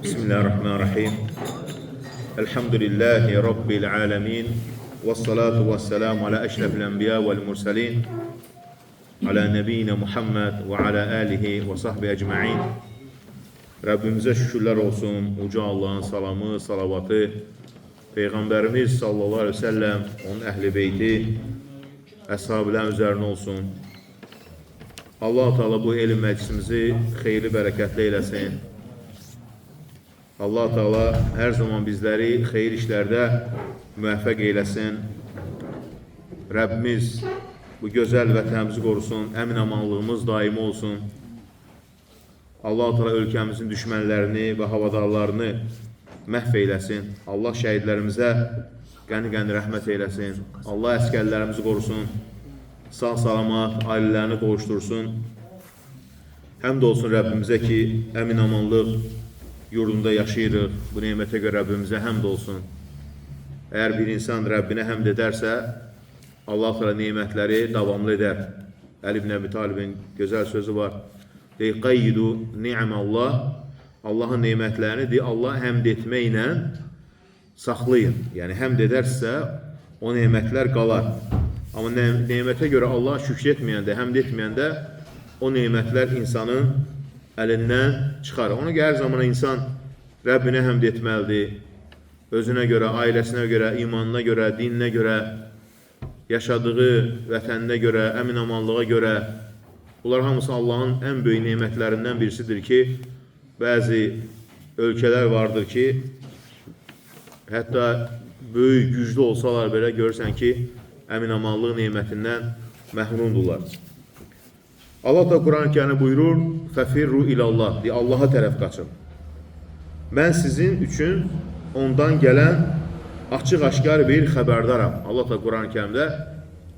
Bismillahirrahmanirrahim. Elhamdülillahi Rabbil alemin. Vessalatu vesselamu ala eşrefil enbiya vel mursalin. Ala nebiyyina Muhammed ve ala alihi ve sahbihi ecma'in. Rabbimize şükürler olsun. Uca Allah'ın salamı, salavatı, Peygamberimiz sallallahu aleyhi ve sellem, onun ehli beyti, əshabıların üzerine olsun. Allah-u Teala bu elm meclisimizi xeyirli, bərəkətli eyləsin. Allah-u Teala her zaman bizleri xeyir işlerde müvəffəq eyləsin. Rabbimiz bu gözəl vətənimizi qorusun, əmin-amanlığımız daimi olsun. Allah-u Teala ölkəmizin düşmənlərini və havadarlarını məhv eyləsin. Allah şəhidlərimizə qəni-qəni rəhmət eyləsin. Allah əskərlərimizi qorusun. Sağ-salamat ailələrini qovuştursun. Həmd olsun Rəbbimizə ki, əmin-amanlıq yurdunda yaşayırıq. Bu nemətə görə Rəbbimizə həmd olsun. Əgər bir insan Rəbbinə həmd edərsə, Allah Teala nemətləri davamlı edər. Əli ibn Əbi Talibin gözəl sözü var. Deyir, qayyidu ni'məllah. Allahın nemətlərini Allah həmd etməklə saxlayın. Yəni, həmd edərsə, o nemətlər qalar. Amma nemətə görə Allah şükür etməyəndə, həmd etməyəndə o nemətlər insanın əlindən çıxar. Ona görə hər zaman insan Rəbbinə həmd etməlidir. Özünə görə, ailəsinə görə, imanına görə, dininə görə, yaşadığı vətəninə görə, əmin-amanlığa görə. Bunlar hamısı Allahın ən böyük nemətlərindən birisidir ki, bəzi ölkələr vardır ki, hətta böyük, güclü olsalar belə görürsən ki, əmin-amanlıq nemətindən məhrumdurlar. Allah da Quran-ı Kərimdə buyurur, fəfirru ilallah, deyə Allaha tərəf qaçın. Mən sizin üçün ondan gələn açıq-aşkar bir xəbərdaram. Allah da Quran-ı Kərimdə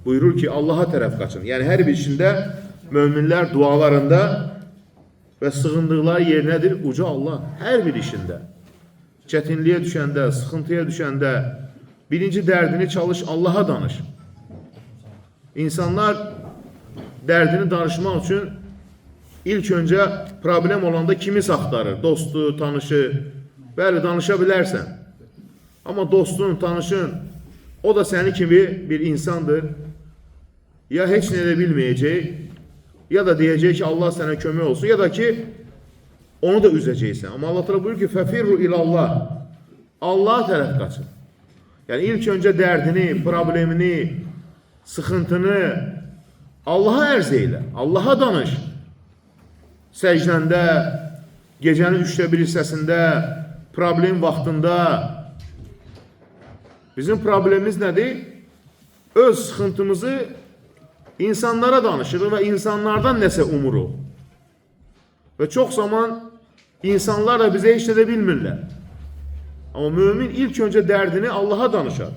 buyurur ki, Allaha tərəf qaçın. Yəni, hər bir işində möminlər dualarında və sığındıqları yer nədir? Uca Allah. Hər bir işində. Çətinliyə düşəndə, sıxıntıya düşəndə, birinci dərdini çalış, Allaha danış. İnsanlar dərdini danışmaq üçün ilk öncə problem olanda kimi axtarır? Dostu, tanışı. Bəli, danışa bilərsən. Amma dostun, tanışın, o da səni kimi bir insandır. Ya heç nə də bilməyəcək, ya da deyəcək ki, Allah sənə kömək olsun, ya da ki, onu da üzəcəksən. Amma Allah təala buyurur ki, fəfirru ilallah. Allaha tərəf qaçın. Yəni, ilk öncə dərdini, problemini, sıxıntını Allaha ərz eylə, Allaha danış. Səcdəndə, gecənin 3/1 hissəsində, problem vaxtında. Bizim problemimiz nədir? Öz sıxıntımızı insanlara danışırıq və insanlardan nəsə umuruq. Və çox zaman insanlar da bizə heç nə də bilmirlər. Amma mümin ilk öncə dərdini Allaha danışar.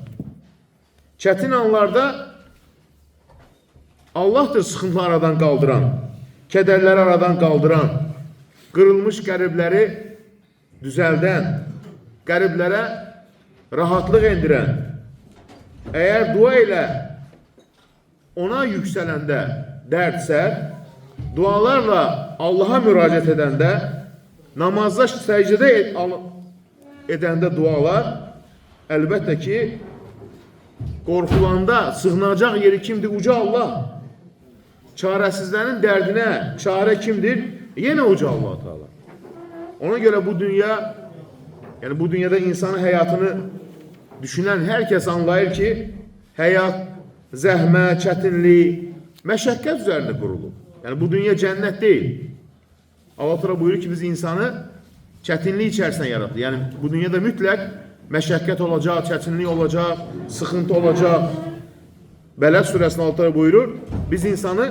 Çətin anlarda Allahdır sıxıntıları aradan qaldıran, kədərləri aradan qaldıran, qırılmış qəlbləri düzəldən, qəlblərə rahatlıq endirən. Əgər dua ilə ona yüksələndə dərdsə, dualarla Allaha müraciət edəndə, namazda səcdə edəndə dualar, əlbəttə ki, qorxulanda sığınacaq yeri kimdir? Uca Allah. Çarəsizlərin dərdinə çarə kimdir? Yenə uca Allah Teala. Ona görə bu dünya, yəni bu dünyada insanın həyatını düşünən hər kəs anlayır ki, həyat zəhmət, çətinlik, məşəqqət üzərində qurulub. Yəni bu dünya cənnət deyil. Allah Teala buyurur ki, biz insanı çətinlik içərisində yaratdı. Yəni bu dünyada mütləq məşəqqət olacaq, çətinlik olacaq, sıxıntı olacaq. Bələd surəsində Allah Teala buyurur, biz insanı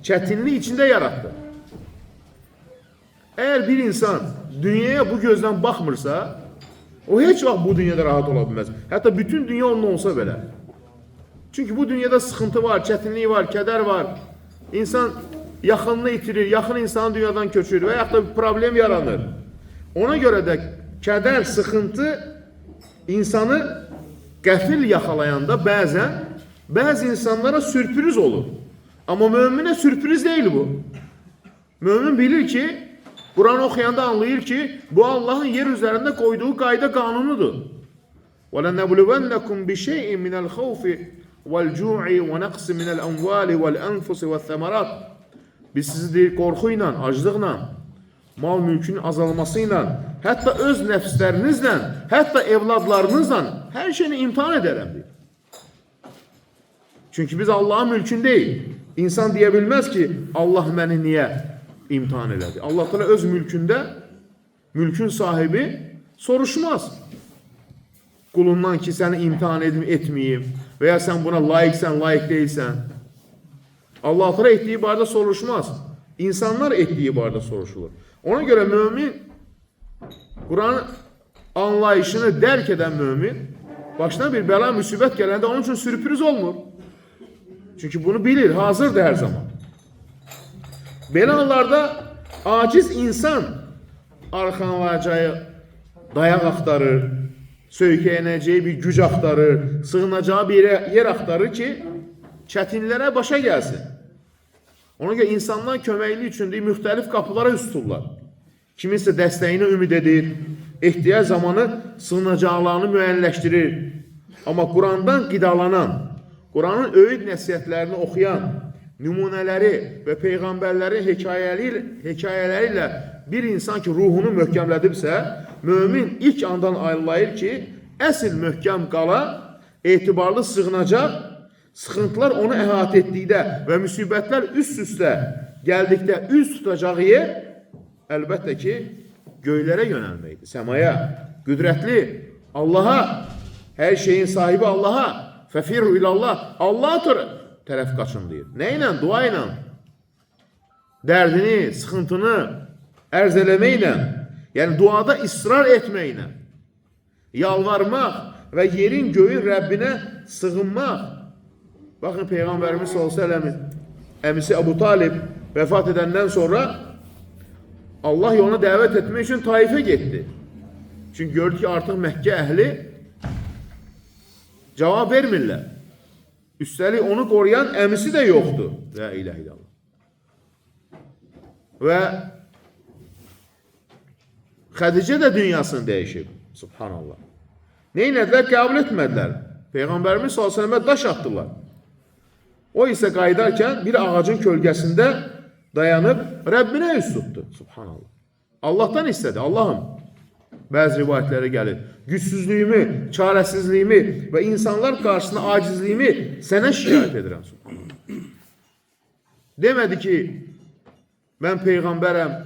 çətinlik içində yaratdı. Əgər bir insan dünyaya bu gözdən baxmırsa, o heç vaxt bu dünyada rahat ola bilməz. Hətta bütün dünya onun olsa belə. Çünki bu dünyada sıxıntı var, çətinlik var, kədər var. İnsan yaxınını itirir, yaxın insanı dünyadan köçürür və yaxud da bir problem yaranır. Ona görə də kədər, sıxıntı insanı qəfil yaxalayanda bəzi insanlara sürpriz olur. Amma möminə sürpriz deyil bu. Mömin bilir ki, Kur'an oxuyanda anlayır ki, bu Allah'ın yer üzerinde koyduğu qayda qanunudur. وَلَنَبْلُوَنَّكُمْ بِشَيْءٍ مِنَ الْخَوْفِ وَالْجُوعِ وَنَقْصٍ مِنَ الْأَمْوَالِ وَالْأَنْفُسِ وَالثَّمَرَاتِ Biz sizi deyir, qorxuyla, aclıqla, mal mülkün azalmasıyla, hətta öz nəfslərinizlə, hətta evladlarınızla hər şeyini imtihan edərəm deyir. Çünki biz Allah'ın mülkündəyik. İnsan deyə bilməz ki, Allah məni niyə imtihan elədi? Allah Teala öz mülkündə, mülkün sahibi soruşmaz. Qulundan ki, səni imtihan etməyim və ya sən buna layiqsən, layiq deyilsən. Allah Teala etdiyi barədə soruşmaz. İnsanlar etdiyi barədə soruşulur. Ona görə mümin, Kur'an anlayışını dərk edən mümin, başına bir bəla, müsibət gələndə onun üçün sürpriz olmur. Çünki bunu bilir, hazırdır hər zaman. Belə anlarda aciz insan arxanlayacağı dayaq axtarır, söykəyənəcəyi bir güc axtarır, sığınacağı bir yer axtarır ki, çətinlərə başa gəlsin. Ona görə insanlar köməkli üçün müxtəlif qapılara üst tuturlar. Kiminsə dəstəyini ümid edir, ehtiyac zamanı sığınacaqlarını müəyyənləşdirir. Amma Kur'andan qidalanan, Kur'anın öyüd nəsihətlərini oxuyan, nümunələri və peyğəmbərlərin hekayələri ilə bir insan ki, ruhunu möhkəmlədibsə, mümin ilk andan ayrılayır ki, əsl möhkəm qala, etibarlı sığınacaq, sıxıntılar onu əhatə etdikdə və müsibətlər üst-üstə gəldikdə üz tutacağı yer, əlbəttə ki, göylərə yönəlməkdir, səmaya, qüdrətli Allaha, hər şeyin sahibi Allaha, fəfirru ilallah, Allah tərəf qaçın deyir. Nə ilə? Dua ilə, dərdini, sıxıntını ərz eləməklə, yəni duada israr etməklə, yalvarmaq və yerin göyün Rəbbinə sığınmaq. Baxın, Peyğəmbərimiz s.ə.v əmisi Əbu Talib vəfat edəndən sonra Allah yoluna dəvət etmək üçün Taifə getdi. Çünki gördü ki, artıq Məkkə əhli cavab vermirlər. Üstəlik onu qoruyan əmisi də yoxdur. La ilahe illallah. Və Xədicə də dünyasını dəyişib. Subhanallah. Neynədilər? Qəbul etmədilər. Peyğəmbərimiz s.ə.və daş atdılar. O isə qaydarkən bir ağacın kölgəsində dayanıb Rəbbinə üst tutdu. Subhanallah. Allahdan istədi. Allahım, bəzi rivayətlərə gəlir. Gücsüzlüyümü, çarəsizliyimi və insanlar qarşısında acizliyimi sənə şikayət edirəm. Subhanallah. Demədi ki, mən Peyğəmbərəm,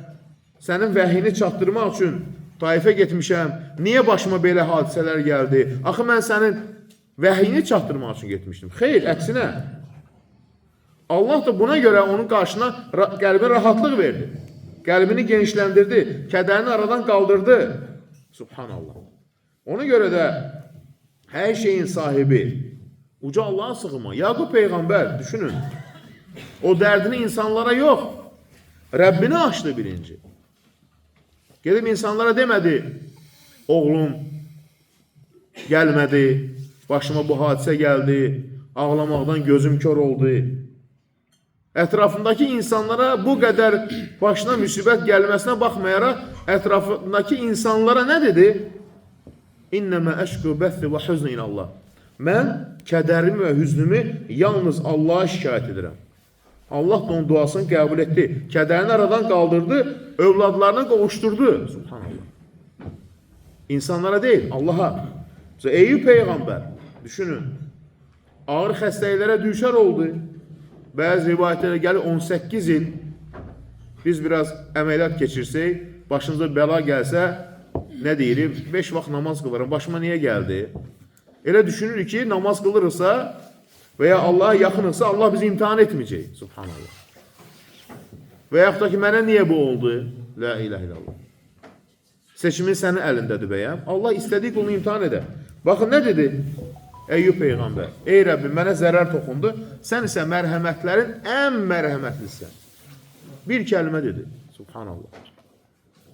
sənin vəhiyini çatdırmaq üçün Taifə getmişəm, niyə başıma belə hadisələr gəldi? Axı, mən sənin vəhiyini çatdırmaq üçün getmişdim. Xeyr, əksinə. Allah da buna görə onun qarşına qəlbinə rahatlıq verdi. Qəlbini genişləndirdi, kədərini aradan qaldırdı. Subhanallah. Ona görə də hər şeyin sahibi, uca Allah'a sığınma. Yaqub Peyğəmbər, düşünün. O dərdini insanlara yox, Rəbbini açdı birinci. Gedib insanlara demədi, oğlum gəlmədi, başıma bu hadisə gəldi, ağlamaqdan gözüm kör oldu. Ətrafındakı insanlara bu qədər başına müsibət gəlməsinə baxmayaraq, ətrafındakı insanlara nə dedi? İnnəmə əşqü bəthi və hüznü ilallah. Mən kədərimi və hüznümü yalnız Allah'a şikayət edirəm. Allah da onun duasını qəbul etdi. Kədərini aradan qaldırdı, övladlarına qovuşturdu. Subhanallah. İnsanlara deyil, Allah'a. Eyüp Peyğəmbər, düşünün, ağır xəstəliklərə düşər oldu. Bəzi rivayətlərə gəlir 18 il, biz biraz əməliyyat keçirsək, başınıza bəla gəlsə, nə deyirim? 5 vaxt namaz qılırım, başıma niyə gəldi? Elə düşünür ki, namaz qılırsa və ya Allah'a yaxınıqsa, Allah bizi imtihan etməyəcək. Subhanallah. Və yaxud da ki, mənə niyə bu oldu? La ilahe illallah. Seçimin sənin əlindədir bəyəm. Allah istədiyi qulunu imtihan edər. Baxın, nə dedi? Eyüp Peyğəmbər, ey Rəbbim, mənə zərər toxundu, sən isə mərhəmətlərin ən mərhəmətlisən. Bir kəlmə dedi. Subhanallah.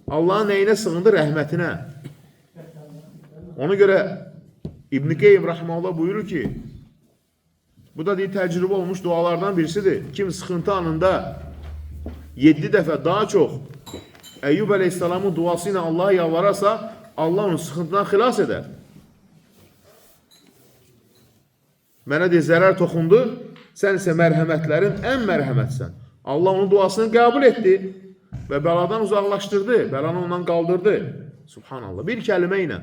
Allahın neyinə sığındı? Rəhmətinə. Ona görə İbn-i Qeym Rahmanullah buyurur ki, bu da deyil, təcrübə olmuş dualardan birisidir. Kim sıxıntı anında 7 dəfə daha çox Eyyub Aleyhisselamın duası ilə Allah'a yalvararsa, Allah onu sıxıntıdan xilas edər. Mənə deyə zərər toxundu, sən isə mərhəmətlərin ən mərhəmətsən. Allah onun duasını qəbul etdi və bəladan uzaqlaşdırdı, bəlanı ondan qaldırdı. Subhanallah. Bir kəlmə ilə.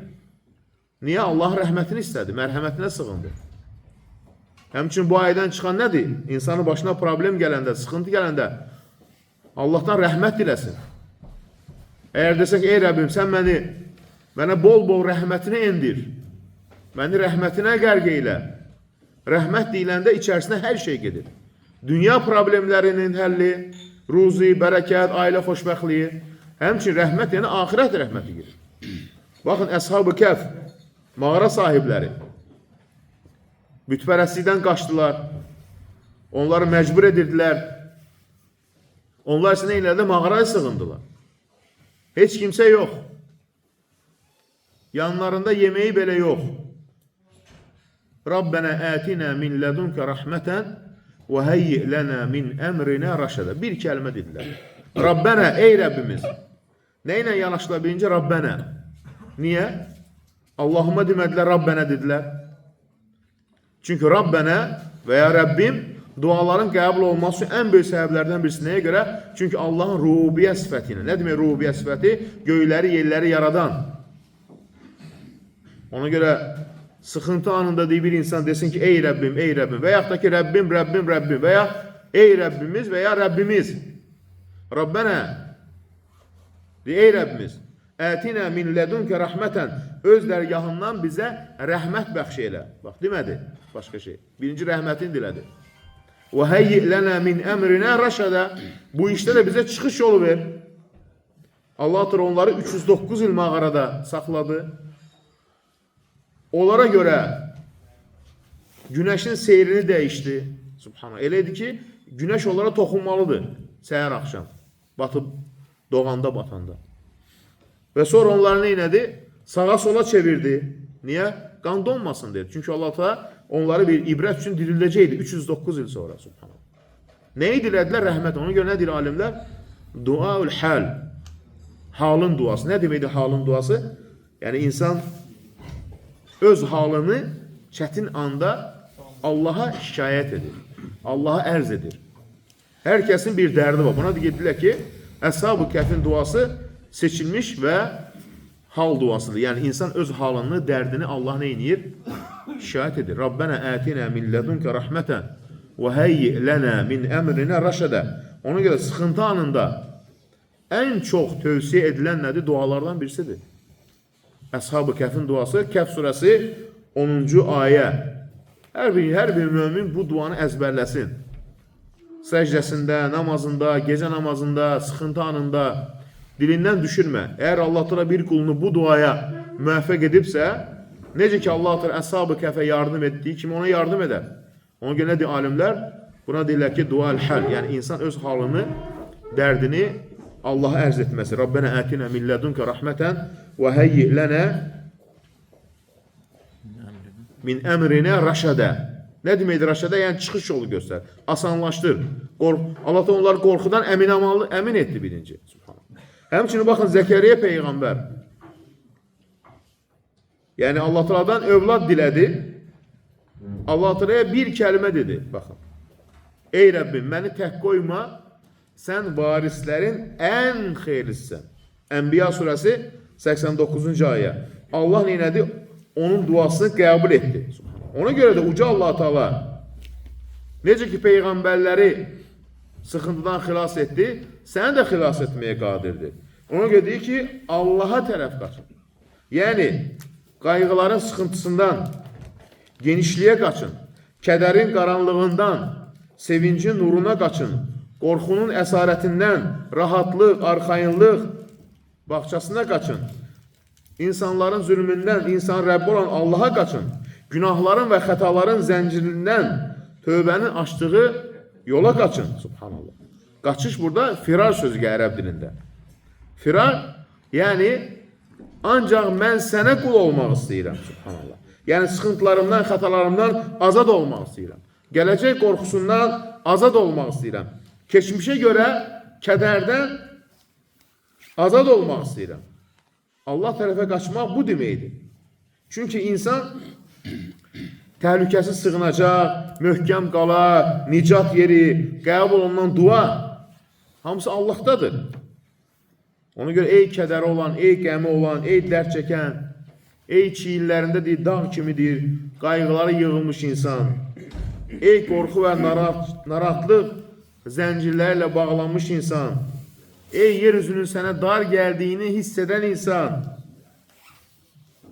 Niyə? Allahın rəhmətini istədi, mərhəmətinə sığındı. Həmçinin bu ayədən çıxan nədir? İnsanın başına problem gələndə, sıxıntı gələndə Allahdan rəhmət diləsin. Əgər desək, ey Rəbbim, sən mənə bol-bol rəhmətini endir, məni rəhmətinə qərq eylə. Rəhmət deyiləndə içərisinə hər şey gedir. Dünya problemlərinin həlli, ruzi, bərəkət, ailə xoşbəxtliyi, həmçinin rəhmət yəni axirət rəhməti gedir. Baxın, Əshab-ı Kəhf, mağara sahibləri, bütpərəstlikdən qaçdılar, onları məcbur edirdilər, onlar isə nə elədi? Mağaraya sığındılar. Heç kimsə yox. Yanlarında yemeği belə yox. Rabbena atina min ledunka rahmeten ve heyyi lana min emrina raşada. Bir kəlmə dedilər. Rabbena, ey Rəbbimiz. Nə ilə yanaşdılar? Birinci Rabbena. Niyə? Allahümme demədilər, Rabbena dedilər. Çünki Rabbena veya Rəbbim duaların qəbul olması ən böyük səbəblərdən birisi nəyə görə? Çünki Allahın rububiyyə sifəti ilə. Nə demək rububiyyə sifəti? Göyləri, yerləri yaradan. Ona görə sıxıntı anında bir insan desin ki, ey Rəbbim, ey Rəbbim. Və yaxud da ki, Rəbbim, Rəbbim, Rəbbim. Və ya ey Rəbbimiz və ya Rəbbimiz. Rabbənə. Ey Rəbbimiz. Ətinə min ledunke rahmeten. Öz dərgahından bizə rəhmət bəxş elə. Bax, demədi başqa şey. Birinci rəhmətini dilədi. Və heyyi lənə min əmrinə raşada. Bu işdə də bizə çıxış yolu ver. Allah onları 309 il mağarada saxladı. Onlara görə günəşin seyrini dəyişdi. Subhanallah. Eləydi ki, günəş onlara toxunmalıdır. Səhər axşam. Batıb, doğanda, batanda. Və sonra onları neynədi? Sağa sola çevirdi. Niyə? Qan donmasın dedi. Çünki Allah da onları bir ibrət üçün dirildəcəkdi 309 il sonra. Subhanallah. Nəyi dilədilər? Rəhmət. Ona görə nə deyir alimlər? Duaul hal. Halın duası. Nə deməkdir halın duası? Yəni insan öz halını çətin anda Allaha şikayət edir. Allaha ərz edir. Hər kəsin bir dərdi var. Buna deyirlər ki, Əshab-ı Kəhfin duası seçilmiş və hal duasıdır. Yəni insan öz halını, dərdini Allah nə edir? Şikayət edir. Rabbənə ətinə min ledunka rahmeten və heyyi lənə min əmrinə raşada. Ona görə sıxıntı anında ən çox tövsiyə edilən nədir? Dualardan birisidir. Əshab-ı Kəhfin duası, Kəhf surəsi 10-cu ayə. Hər bir mömin bu duanı əzbərləsin. Səcdəsində, namazında, gecə namazında, sıxıntı anında dilindən düşürmə. Əgər Allah Teala bir qulunu bu duaya müvəffəq edibsə, necə ki Allah Teala Əshab-ı Kəhfə yardım etdiyi kimi ona yardım edər. Ona görə nə deyir alimlər? Buna deyirlər ki, dual hal. Yəni insan öz halını, dərdini Allah'a ərz etməsi. Rabbənə ətinə min ledunka rahmeten və heyyi lənə min əmrinə raşada. Nə deməkdir raşada? Yəni çıxış yolu göstər. Asanlaşdır. Allah da onları qorxudan əmin etdi birinci. Həmçinin baxın Zəkəriyyə Peyğəmbər. Yəni Allah Teala'dan övlad dilədi. Allah Teala'ya bir kəlmə dedi. Baxın. Ey Rəbbim, məni tək qoyma. Sən varislərin ən xeyirlisən. Ənbiya surəsi 89-cu ayə. Allah neynədi? Onun duasını qəbul etdi. Ona görə də uca Allah Teala necə ki peyğəmbərləri sıxıntıdan xilas etdi, səni də xilas etməyə qadirdir. Ona görə deyir ki, Allaha tərəf qaçın. Yəni, qayğıların sıxıntısından genişliyə qaçın. Kədərin qaranlığından sevincin nuruna qaçın. Qorxunun əsarətindən rahatlıq, arxayınlıq bağçasına qaçın. İnsanların zülmündən, insan Rəbbi olan Allaha qaçın. Günahların və xətaların zəncirindən tövbənin açdığı yola qaçın. Subhanallah. Qaçış burada firar sözü ərəb dilində. Firar, yəni ancaq mən sənə qul olmaq istəyirəm. Subhanallah. Yəni sıxıntılarımdan, xətalarımdan azad olmaq istəyirəm. Gələcək qorxusundan azad olmaq istəyirəm. Keçmişə görə kədərdən Azad olmaq istəyirəm. Allah tərəfə qaçmaq bu deməkdir. Çünki insan təhlükəsiz sığınacaq, möhkəm qala, nicat yeri, qəbul olunan dua hamısı Allahdadır. Ona görə ey kədəri olan, ey qəmi olan, ey dərd çəkən, ey çiyinlərində dağ kimidir, qayğıları yığılmış insan, ey qorxu və narahatlıq zəncirlərlə bağlanmış insan, ey yeryüzünün sənə dar gəldiyini hiss edən insan,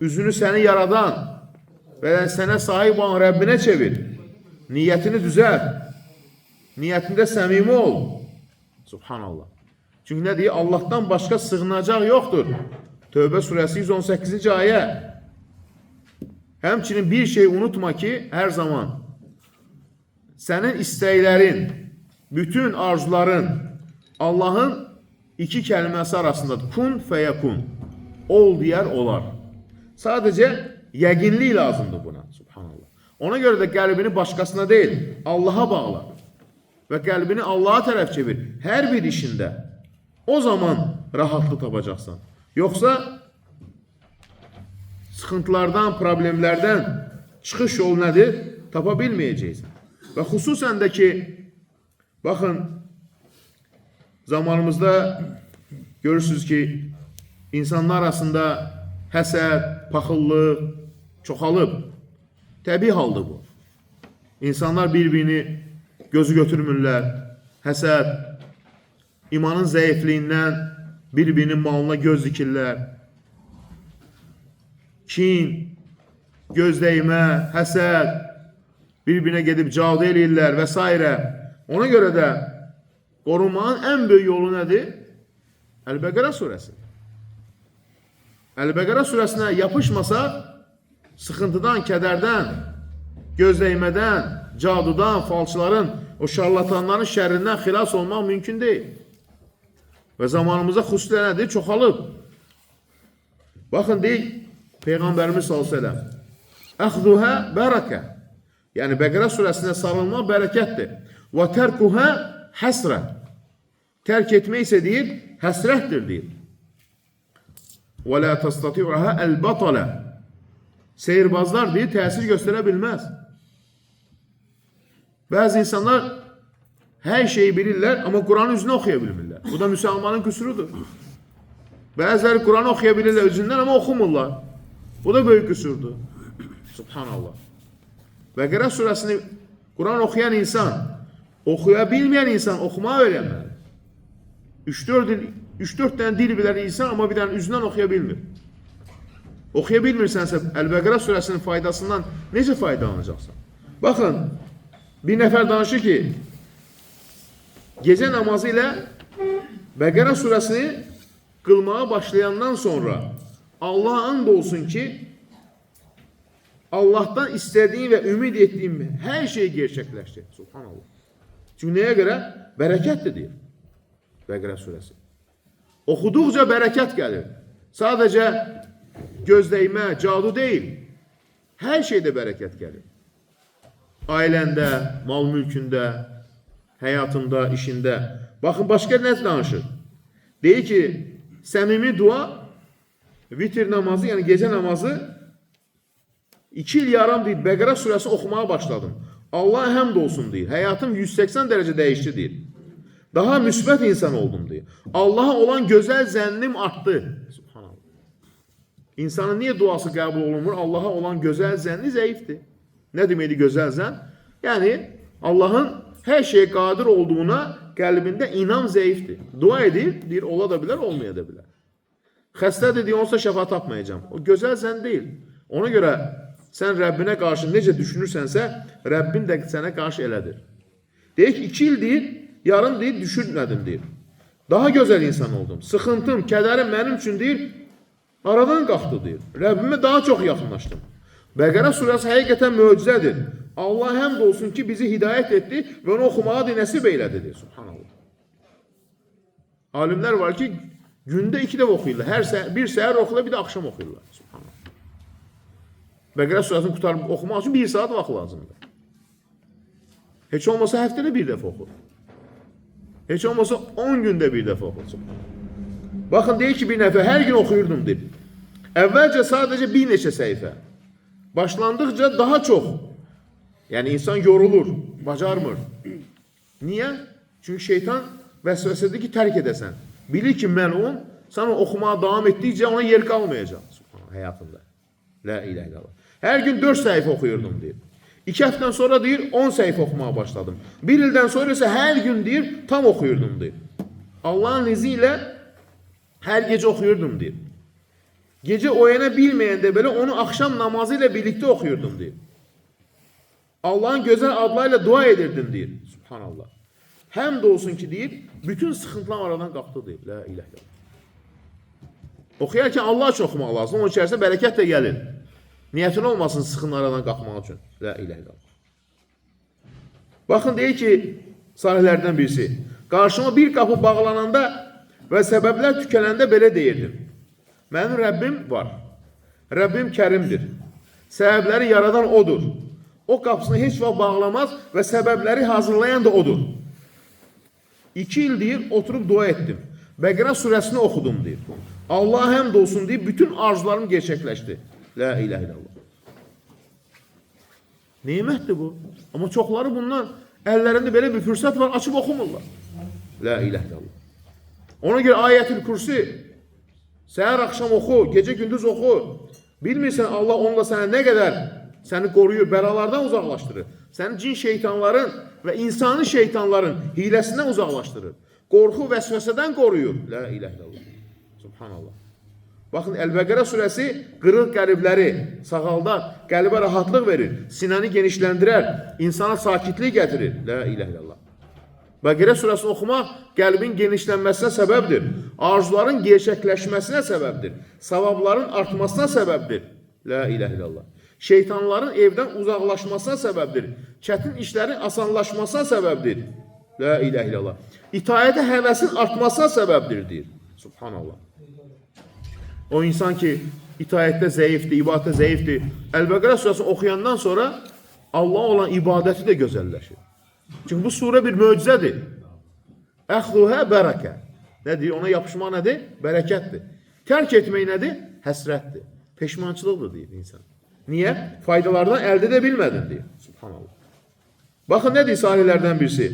üzünü səni yaradan və sənə sahib olan Rəbbinə çevir, niyyətini düzəlt, niyyətində səmimi ol. Subhanallah. Çünki nə deyir? Allahdan başqa sığınacaq yoxdur. Tövbə surəsi 118-ci ayə. Həmçinin bir şey unutma ki, hər zaman sənin istəklərin, bütün arzuların Allahın iki kəlməsi arasındadır. Kun fəyəkun. Ol deyər, olar. Sadəcə yəqinlik lazımdır buna. Subhanallah. Ona görə də qəlbini başqasına deyil, Allaha bağla. Və qəlbini Allaha tərəf çevir. Hər bir işində. O zaman rahatlıq tapacaqsan. Yoxsa sıxıntılardan, problemlərdən çıxış yolu nədir? Tapa bilməyəcəksən. Və xüsusən də ki, baxın, zamanımızda görürsünüz ki, insanlar arasında həsəd, paxıllıq çoxalıb. Təbii haldır bu. İnsanlar bir-birini gözü götürmürlər. Həsəd, imanın zəifliyindən bir-birinin malına göz dikirlər. Kin, gözdəymə, həsəd, bir-birinə gedib cadu eləyirlər və s. Ona görə də qorunmanın ən böyük yolu nədir? Əl-Bəqərə surəsi. Əl-Bəqərə surəsinə yapışmasaq, sıxıntıdan, kədərdən, gözdəymədən, cadudan, falçıların, o şarlatanların şərrindən xilas olmaq mümkün deyil. Və zamanımızda xüsusilə nədir? Çoxalıb. Baxın, deyik, Peyğəmbərimiz s.ə.v. Əxduhə bərəkə. Yəni, Bəqərə surəsinə sarılmaq bərəkətdir. Və tərkuhə həsrə. Tərk etmək isə deyir, həsrətdir deyir. Və lə təstati'uhə əl-batalə. Seyirbazlar deyir, təsir göstərə bilməz. Bəzi insanlar hər şeyi bilirlər, amma Quranın üzünü oxuya bilmirlər. Bu da müsəlmanın qüsurudur. Bəziləri Quranı oxuya bilirlər özündən, amma oxumurlar. Bu da böyük qüsurdur. Subhanallah. Bəqərə surəsini Quran oxuyan insan, oxuya bilməyən insan oxumağı öyrənməli. 3-4 dənə dil bilən insan, amma bir dənə üzündən oxuya bilmir. Oxuya bilmirsənsə, Əl-Bəqərə surəsinin faydasından necə faydalanacaqsan? Baxın, bir nəfər danışır ki, gecə namazı ilə Bəqərə surəsini qılmağa başlayandan sonra Allah'a and olsun ki, Allah'tan istediğin ve ümid ettiğin her şey gerçekleşti. Subhanallah. Çünkü neye göre? Berekettir diyor. Bəqərə suresi. Oxuduqca bereket gelir. Sadece gözdəymə, cadu değil. Her şeyde bereket gelir. Ailəndə, mal mülkündə, həyatında, işində. Baxın, başqa nə danışır? Deyir ki, səmimi dua, vitir namazı, yəni gecə namazı 2 il yarım deyir, Bəqərə surəsi oxumağa başladım. Allah həmd olsun deyir. Həyatım 180 dərəcə dəyişdi deyir. Daha müsbət insan oldum deyir. Allaha olan gözəl zənnim artdı. Subhanallah. İnsanın niyə duası qəbul olunmur? Allaha olan gözəl zənni zəifdir. Nə deməkdir gözəl zənn? Yəni, Allahın hər şeyə qadir olduğuna qəlbində inam zəifdir. Dua edir, deyir, ola da bilər, olmaya da bilər. Xəstədir, deyir, onsa şəfa tapmayacağım. O gözəl zənn deyil. Ona görə sən Rəbbinə qarşı necə düşünürsənsə, Rəbbin də sənə qarşı elədir. Deyək ki, 2 il deyir, yarım deyir, düşünmədim deyir. Daha gözəl insan oldum. Sıxıntım, kədərim mənim üçün deyir, aradan qalxdı deyir. Rəbbimə daha çox yaxınlaşdım. Bəqərə surəsi həqiqətən möcüzədir. Allah həmd olsun ki, bizi hidayət etdi və onu oxumağa nəsib eylədi deyir. Subhanallah. Alimlər var ki, gündə 2 dəfə oxuyurlar. Bir səhər oxuyurlar, bir də axşam oxuyurlar. Subhanallah. Bəqərə surəsini qutarıb oxumaq üçün 1 saat vaxt lazımdır. Heç olmasa həftədə 1 dəfə oxu. Heç olmasa 10 gündə 1 dəfə oxu. Baxın, deyir ki, bir nəfər hər gün oxuyurdum, deyir. Əvvəlcə sadəcə bir neçə səhifə. Başlandıqca daha çox. Yəni, insan yorulur, bacarmır. Niyə? Çünki şeytan vəsvəsədir ki, tərk edəsən. Bilir ki, məlun, sən oxumağa davam etdikcə ona yer qalmayacaq həyatında. La ilahe illallah. Hər gün 4 səhifə oxuyurdum, deyir. 2 həftədən sonra, deyir, 10 səhifə oxumağa başladım. 1 ildən sonra isə hər gün, deyir, tam oxuyurdum, deyir. Allahın izi ilə hər gecə oxuyurdum, deyir. Gecə oyana bilməyəndə belə onu axşam namazı ilə birlikdə oxuyurdum, deyir. Allahın gözəl adlarıyla dua edirdim, deyir. Subhanallah. Həmd olsun ki, deyir, bütün sıxıntılar aradan qalxdı, deyir. La ilahe illallah. Oxuyarkən Allah üçün oxumaq lazım. Onun içərisində bərəkət də gəlir. Niyyətin olmasın sıxın aradan qalxmaq üçün. La ilahe illallah. Baxın, deyir ki, salihlərdən birisi. Qarşıma bir qapı bağlananda və səbəblər tükənəndə belə deyirdim. Mənim Rəbbim var. Rəbbim kərimdir. Səbəbləri yaradan odur. O qapısını heç vaxt bağlamaz və səbəbləri hazırlayan da odur. 2 il, deyir, oturub dua etdim. Bəqərə surəsini oxudum, deyir. Allah həmd olsun, deyir, bütün arzularım gerçəkləşdi. La ilahe illallah. Neymətdir bu? Amma çoxları bundan əllərində belə bir fürsət var, açıb oxumurlar. La ilahe illallah. Ona görə ayətül kürsi səhər axşam oxu, gecə gündüz oxu. Bilmirsən Allah onunla sənə nə qədər səni qoruyur, bəlalardan uzaqlaşdırır. Səni cin şeytanların və insani şeytanların hiləsindən uzaqlaşdırır. Qorxu vəsvəsədən qoruyur. La ilahe illallah. Subhanallah. Baxın, Əl-Bəqərə surəsi qırıq qəlibləri sağaldar, qəlbə rahatlıq verir, sinəni genişləndirər, insana sakitlik gətirir. La ilahe illallah. Bəqərə surəsini oxumaq qəlbin genişlənməsinə səbəbdir, arzuların gerçəkləşməsinə səbəbdir, savabların artmasına səbəbdir. La ilahe illallah. Şeytanların evdən uzaqlaşmasına səbəbdir, çətin işlərin asanlaşmasına səbəbdir. La ilahe illallah. İtaətə həvəsin artmasına səbəbdir, deyir. Subhanallah. O insan ki, itaətdə zəifdir, ibadətdə zəifdir, Əl-Bəqərə surəsini oxuyandan sonra Allah olan ibadəti də gözəlləşir. Çünki bu surə bir möcüzədir. Əxduhə bərəkə. Nədir? Ona yapışmaq nədir? Bərəkətdir. Tərk etmək nədir? Həsrətdir. Peşmançılıqdır, deyir insan. Niyə? Faydalardan əldə edə bilmədin, deyir. Subhanallah. Baxın, nədir salihlərdən birisi?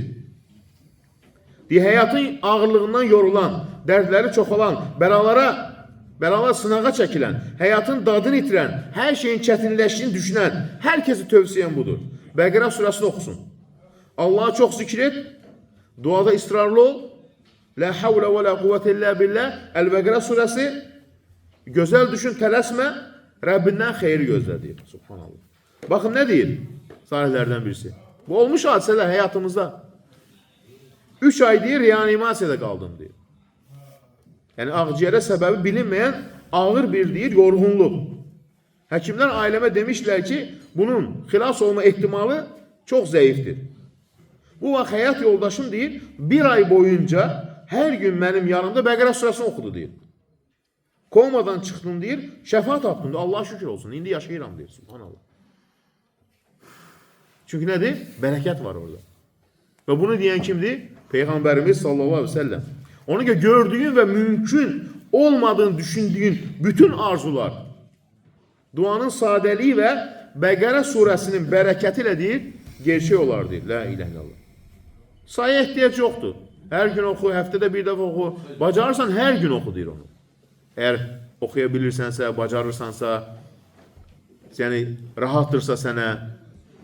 Deyir, həyatın ağırlığından yorulan, dərdləri çoxalan, bəlalar sınağa çəkilən, həyatın dadını itirən, hər şeyin çətinləşdiyini düşünən, hər kəsi tövsiyən budur. Bəqərə surəsini oxusun. Allah'a çox zikr et, duada israrlı ol. La havle ve la kuvvete illa billah. Əl-Bəqərə surəsi, gözəl düşün, tələsmə, Rəbbindən xeyri gözlə, deyir. Subhanallah. Baxın, nə deyir salihlərdən birisi? Bu olmuş hadisələr həyatımızda. 3 ay deyir, reanimasiyada qaldım, deyir. Yəni, ağciyərə səbəbi bilinməyən ağır bir, deyir, yorğunluq. Həkimlər ailəmə demişlər ki, bunun xilas olma ehtimalı çox zəifdir. Bu vaxt həyat yoldaşım, deyir, 1 ay boyunca hər gün mənim yanımda Bəqərə surəsini oxudu, deyir. Komadan çıxdım, deyir, şəfaat tapdım, deyir. Allah şükür olsun, indi yaşayıram, deyir. Subhanallah. Çünki nədir? Bərəkət var orada. Və bunu deyən kimdir? Peyğəmbərimiz sallallahu aleyhi ve sellem. Ona görə gördüyün və mümkün olmadığını düşündüyün bütün arzular, duanın sadəliyi və Bəqərə surəsinin bərəkəti ilə, deyir, gerçək olar, deyir. La ilahe illallah. Sayı ehtiyac yoxdur. Hər gün oxu, həftədə bir dəfə oxu. Bacarırsan, hər gün oxu, deyir onu. Əgər oxuya bilirsənsə, bacarırsansa, yəni rahatdırsa sənə,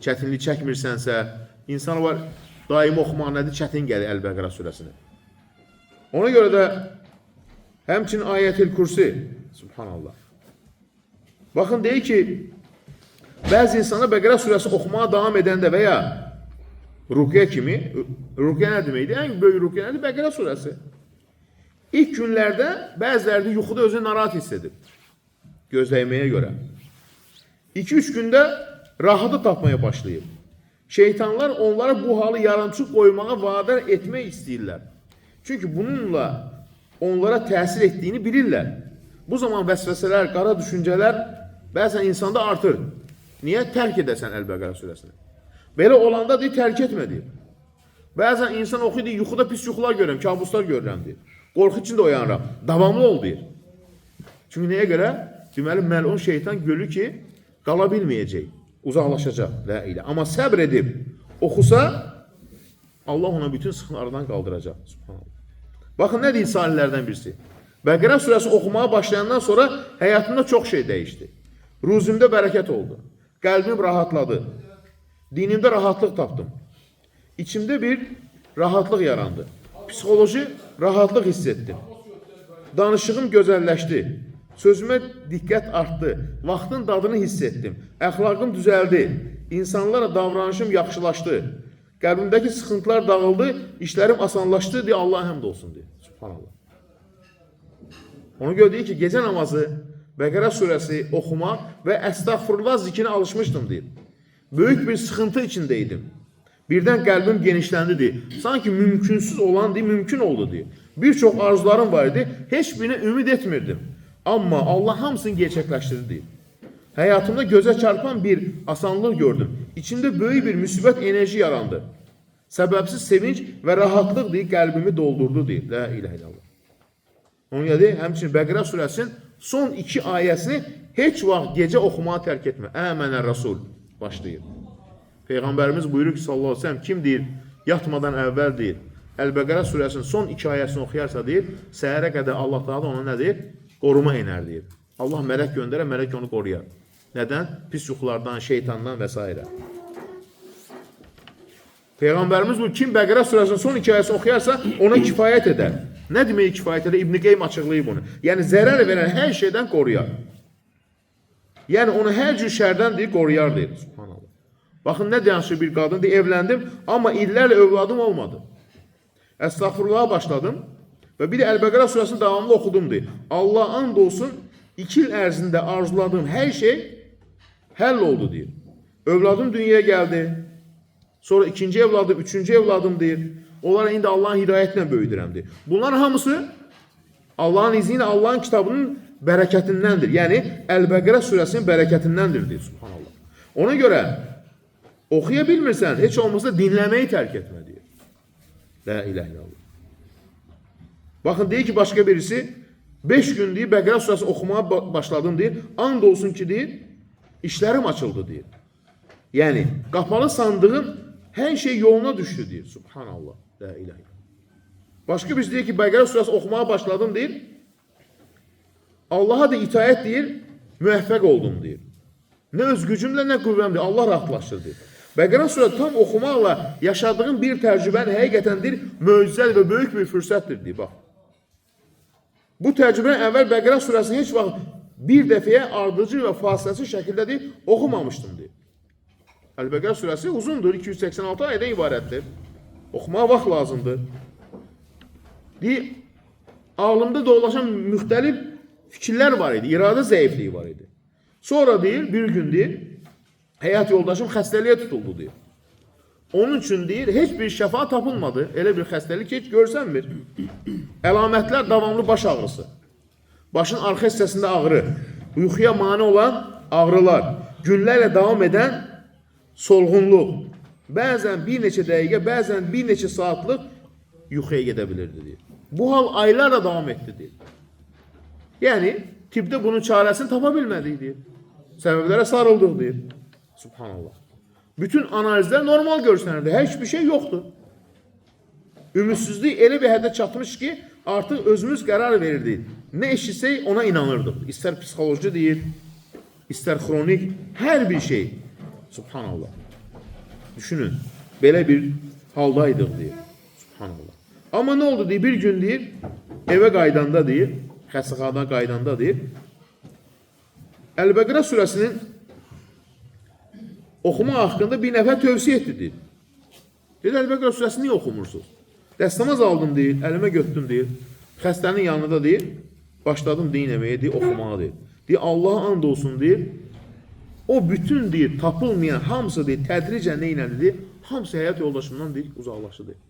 çətinlik çəkmirsənsə, insan var, daimi oxumaq nədir? Çətin gəlir Əl-Bəqərə surəsini. Ona görə də həmçinin ayətül kürsi, subhanallah. Baxın, deyir ki, bəzi insanlar Bəqərə surəsi oxumağa davam edəndə və ya ruqyə kimi, ruqyə nə deməkdir? Ən böyük ruqyə nədir? Bəqərə surəsi. İlk günlərdə bəzilərdə yuxuda özünü narahat hiss edir. Gözləyməyə görə. 2-3 gündə rahatı tapmaya başlayıb. Şeytanlar onlara bu halı yarançı qoymağa vadar etmək istəyirlər. Çünki bununla onlara təsir etdiyini bilirlər. Bu zaman vəsvəsələr, qara düşüncələr bəzən insanda artır. Niyə? Tərk edəsən Əl-Bəqərə surəsini. Belə olanda, deyir, tərk etmə, deyir. Bəzən insan oxuyur, yuxuda pis yuxular görürəm, kabuslar görürəm, deyir. Qorxu içində oyanıram. Davamlı ol deyir. Çünki nəyə görə? Deməli, məlun şeytan görür ki, qala bilməyəcək, uzaqlaşacaq. La ilə. Amma səbr edib oxusa, Allah ona bütün sıxıntılardan qaldıracaq. Subhanallah. Baxın, nə deyil salihlərdən birisi? Bəqərə surəsi oxumağa başlayandan sonra həyatımda çox şey dəyişdi. Ruzumda bərəkət oldu. Qəlbim rahatladı. Dinimdə rahatlıq tapdım. İçimdə bir rahatlıq yarandı. Psixoloji rahatlıq hiss etdim. Danışığım gözəlləşdi. Sözümə diqqət artdı. Vaxtın dadını hiss etdim. Əxlaqım düzəldi. İnsanlara davranışım yaxşılaşdı. Qəlbimdəki sıxıntılar dağıldı. İşlərim asanlaşdı deyə Allah həmd olsun deyə. Subhanallah. Ona görə deyir ki, gecə namazı, Bəqərə surəsi oxumaq və əstəğfurullah zikrinə alışmışdım deyir. Böyük bir sıxıntı içindəydim. Birdən qəlbim genişləndi deyir. Sanki mümkünsüz olan deyir, mümkün oldu deyir. Bir çox arzularım var idi, heç birinə ümid etmirdim. Amma Allah hamısını gerçəkləşdirdi deyir. Həyatımda gözə çarpan bir asanlıq gördüm. İçimdə böyük bir müsibət enerji yarandı. Səbəbsiz sevinç və rahatlıq deyir, qəlbimi doldurdu deyir. La ilahe illallah. Onun dedi, həmçinin Bəqərə surəsinin son 2 ayəsini heç vaxt gecə oxumağı tərk etmə. Əmənə Rasul başlayır. Peyğəmbərimiz buyurur ki, sallallahu aleyhi ve sellem, kim deyir, yatmadan əvvəl deyir, Əl-Bəqərə surəsinin son 2 ayəsini oxuyarsa deyir, səhərə qədər Allah da ona nə deyir? Qoruma iner deyir. Allah mələk göndərər, mələk onu qoruyar. Nədən? Pis yuxulardan, şeytandan və s. Peyğəmbərimiz bu, kim Bəqərə surəsinin son 2 ayəsini oxuyarsa, ona kifayət edər. Nə demək kifayət edər? İbn-i Qeym açıqlayıb bunu. Yəni, zərər verən hər şeydən qoruyar. Yəni, onu hər cür şərdən deyir, qoruyar deyir. Subhanallah. Baxın, nə danışır bir qadın deyir, evləndim, amma illərlə övladım olmadı. Əstəğfirullaha başladım və bir də Əl-Bəqərə surəsini davamlı oxudum deyir. Allah and olsun, 2 il ərzində arzuladığım hər şey həll oldu deyir. Övladım dünyaya gəldi, sonra 2-ci evladım, 3-cü evladım deyir. Onlara indi Allahın hidayətinə böyüdürəm deyir. Bunların hamısı Allahın izni ilə Allahın kitabının bərəkətindəndir. Yəni, Əl-Bəqərə surəsinin bərəkətindəndir deyir. Subhanallah. Ona görə oxuya bilmirsən, heç olmazsa dinləməyi tərk etmə deyir. La ilahe illallah. Baxın, deyir ki, başqa birisi 5 gün deyir, Bəqərə surəsini oxumağa başladım deyir. And olsun ki, deyir, işlərim açıldı deyir. Yəni, qapalı sandığım hər şey yoluna düşdü deyir. Subhanallah. La ilahe illallah. Başqa birisi deyir ki, Bəqərə surəsi oxumağa başladım deyir. Allaha da itaət deyir, müvəffəq oldum deyir. Nə öz gücümlə, nə qüvvəmlə Allah rahatlaşır deyir. Bəqərə surəsi tam oxumaqla yaşadığım bir təcrübəni həqiqətəndir, möcüzəli və böyük bir fürsətdir deyir. Bax. Bu təcrübəni əvvəl Bəqərə surəsini heç vaxt bir dəfəyə ardıcı və fasiləsiz şəkildə deyir, oxumamışdım deyir. Əl-Bəqərə surəsi uzundur, 286 ayədən ibarətdir. Oxumağa vaxt lazımdır. Deyir, ağlımda dolaşan müxtəlif fikirlər var idi, iradə zəifliyi var idi. Sonra deyir, bir gün deyir, həyat yoldaşım xəstəliyə tutuldu deyir. Onun üçün deyir, heç bir şəfa tapılmadı, elə bir xəstəlik heç görsənmir. Əlamətlər davamlı baş ağrısı, başın arxa hissəsində ağrı, yuxuya mane olan ağrılar, günlərlə davam edən solğunluq, bəzən bir neçə dəqiqə, bəzən bir neçə saatlıq yuxuya gedə bilirdi deyir. Bu hal aylarla davam etdi deyir. Yəni, tibbdə bunun çarəsini tapa bilmədik deyir. Səbəblərə sarıldıq deyir. Subhanallah. Bütün analizlər normal görsənirdi. Heç bir şey yoxdur. Ümidsizlik elə bir həddə çatmış ki, artıq özümüz qərar verirdik. Nə eşitsək ona inanırdıq. İstər psixoloji deyir, istər xronik, hər bir şey. Subhanallah. Düşünün, belə bir haldaydıq deyir. Subhanallah. Amma nə oldu deyir, bir gün deyir, evə qaydanda deyir, xəstəxanadan qaydanda deyir, Əl-Bəqərə surəsinin oxuma haqqında bir nəfər tövsiyə etdi deyir. Deyir, Əl-Bəqərə surəsini niyə oxumursunuz? Dəstəmaz aldım deyir, əlimə götürdüm deyir, xəstənin yanında deyir, başladım dinləməyə deyir, oxumağa deyir. Deyir, Allaha and olsun deyir, o bütün deyir, tapılmayan hamısı deyir, tədricən neynədir deyir, hamısı həyat yoldaşımdan deyir, uzaqlaşdı deyir.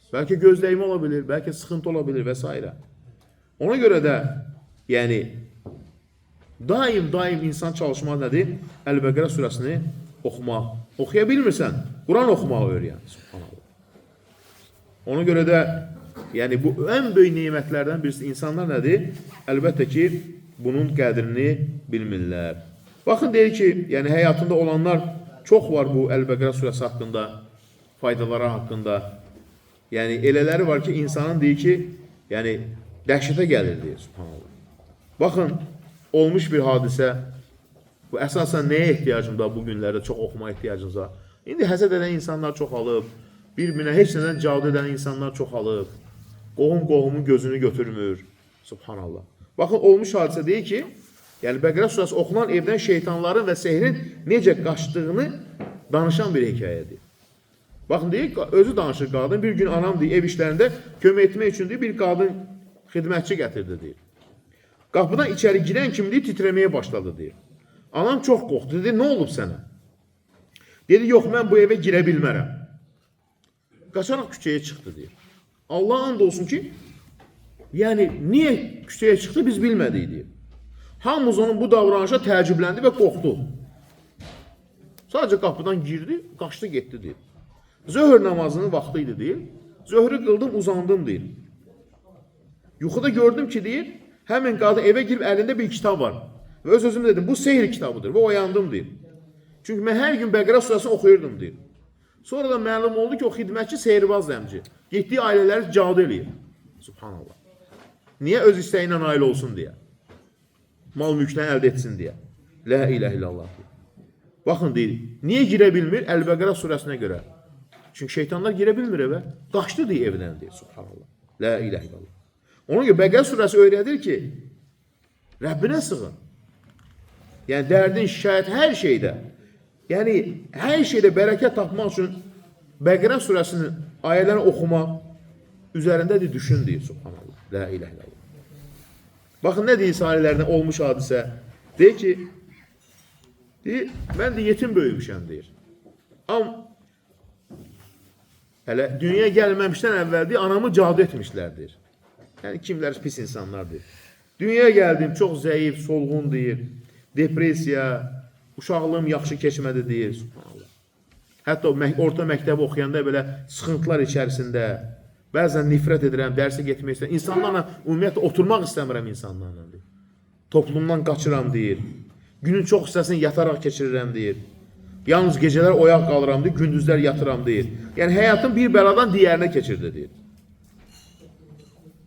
Bəlkə gözləyimi ola bilir, bəlkə sıxıntı ola bilir və s. Ona görə də, yəni, daim insan çalışmaq nədir? Əl-Bəqərə surəsini oxumaq. Oxuya bilmirsən, Quran oxumağı öyrən. Subhanallah. Ona görə də Yəni bu ən böyük nemətlərdən birisi. İnsanlar nədir? Əlbəttə ki, bunun qədrini bilmirlər. Baxın deyir ki, yəni həyatında olanlar çox var bu Əl-Bəqərə surəsi haqqında, faydaları haqqında. Yəni elələri var ki, insanın deyir ki, yəni dəhşətə gəlir deyir, subhanallah. Baxın, olmuş bir hadisə, bu əsasən nəyə ehtiyacım da bu günlərdə çox oxuma ehtiyacımız var. İndi həsəd edən insanlar çoxalıb, bir-birinə heç nədən cavab edən insanlar çoxalıb, qohum-qohumun gözünü götürmür, subhanallah. Baxın, olmuş hadisə deyir ki, yəni Bəqərə surəsi oxunan evdən şeytanların və sehrin necə qaçdığını danışan bir hekayədir. Baxın, deyir, özü danışır qadın, bir gün anam deyir, ev işlərində kömək etmək üçün deyir, bir qadın xidmətçi gətirdi deyir. Qapıdan içəri girən kimi deyir, titrəməyə başladı deyir. Anam çox qorxdu, dedi, nə olub sənə? Dedi, yox, mən bu evə girə bilmərəm. Qaçaraq küçəyə çıxdı deyir. Allah and olsun ki, yəni niyə küçəyə çıxdı biz bilmədik deyir. Hamımız onun bu davranışa təəccübləndi və qorxdu. Sadəcə qapıdan girdi, qaçdı getdi deyir. Zöhr namazının vaxtı idi deyir. Zöhrü qıldım, uzandım deyir. Yuxuda gördüm ki deyir, həmin qadın evə girib əlində bir kitab var. Və öz-özüm dedim, bu sehir kitabıdır və oyandım deyir. Çünki mən hər gün Bəqərə surəsini oxuyurdum deyir. Sonra da məlum oldu ki, o xidmətçi sehirbaz dəmci. Getdiyi ailələri cadu eləyir. Subhanallah. Niyə öz istəyi ilə ailə olsun deyə? Mal mülkdən əldə etsin deyə. La ilahe illallah deyir. Baxın deyir, niyə girə bilmir? Əl-Bəqərə surəsinə görə. Çünki şeytanlar girə bilmir evə. Qaçdı deyir evdən deyir. Subhanallah. La ilahe illallah. Ona görə Bəqərə surəsi öyrədir ki, Rəbbinə sığın. Yəni dərdin, şikayət hər şeydə. Yəni hər şeydə bərəkət tapmaq üçün Bəqərə surəsinin ayələrini oxumaq üzərində de düşün deyir. Subhanallah. La ilahe illallah. Baxın nə deyir salihlərdən olmuş hadisə. Deyir ki, deyir, mən də yetim böyümüşəm deyir. Amma hələ dünyaya gəlməmişdən əvvəl deyir, anamı cadu etmişlər deyir. Yəni kimlər pis insanlar deyir. Dünyaya gəldim, çox zəif, solğun deyir. Depresiya, uşaqlığım yaxşı keçmədi deyir. Subhanallah. Hətta orta məktəbi oxuyanda belə sıxıntılar içərisində, bəzən nifrət edirəm, dərsə getmək istəyirəm. İnsanlarla, ümumiyyətlə, oturmaq istəmirəm insanlarla deyir. Toplumdan qaçıram deyir. Günün çox hissəsini yataraq keçirirəm deyir. Yalnız gecələr oyaq qalıram deyir, gündüzlər yatıram deyir. Yəni həyatım bir bəladan digərinə keçirdi deyir.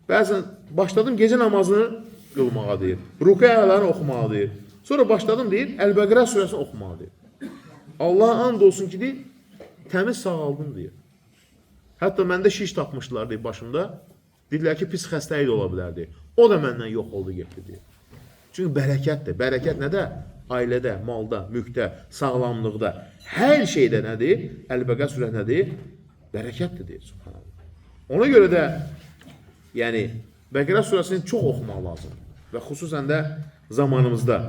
Bəzən başladım gecə namazını qılmağa deyir. Ruku ayələrini oxumağa deyir. Sonra başladım deyir, Əl-Bəqərə surəsini oxumağa deyir. Allah'a and olsun ki deyir, təmiz sağaldım deyir. Hətta məndə şiş tapmışdılar deyir başımda. Dedilər ki, pis xəstəlik də ola bilər deyir. O da məndən yox oldu getdi deyir. Çünki bərəkətdir. Bərəkət nədə? Ailədə, malda, mülkdə, sağlamlıqda, hər şeydə nədir? Əl-Bəqərə surəsi nədir? Bərəkətdir deyir. Subhanallah. Ona görə də yəni Bəqərə surəsini çox oxumaq lazım və xüsusən də zamanımızda.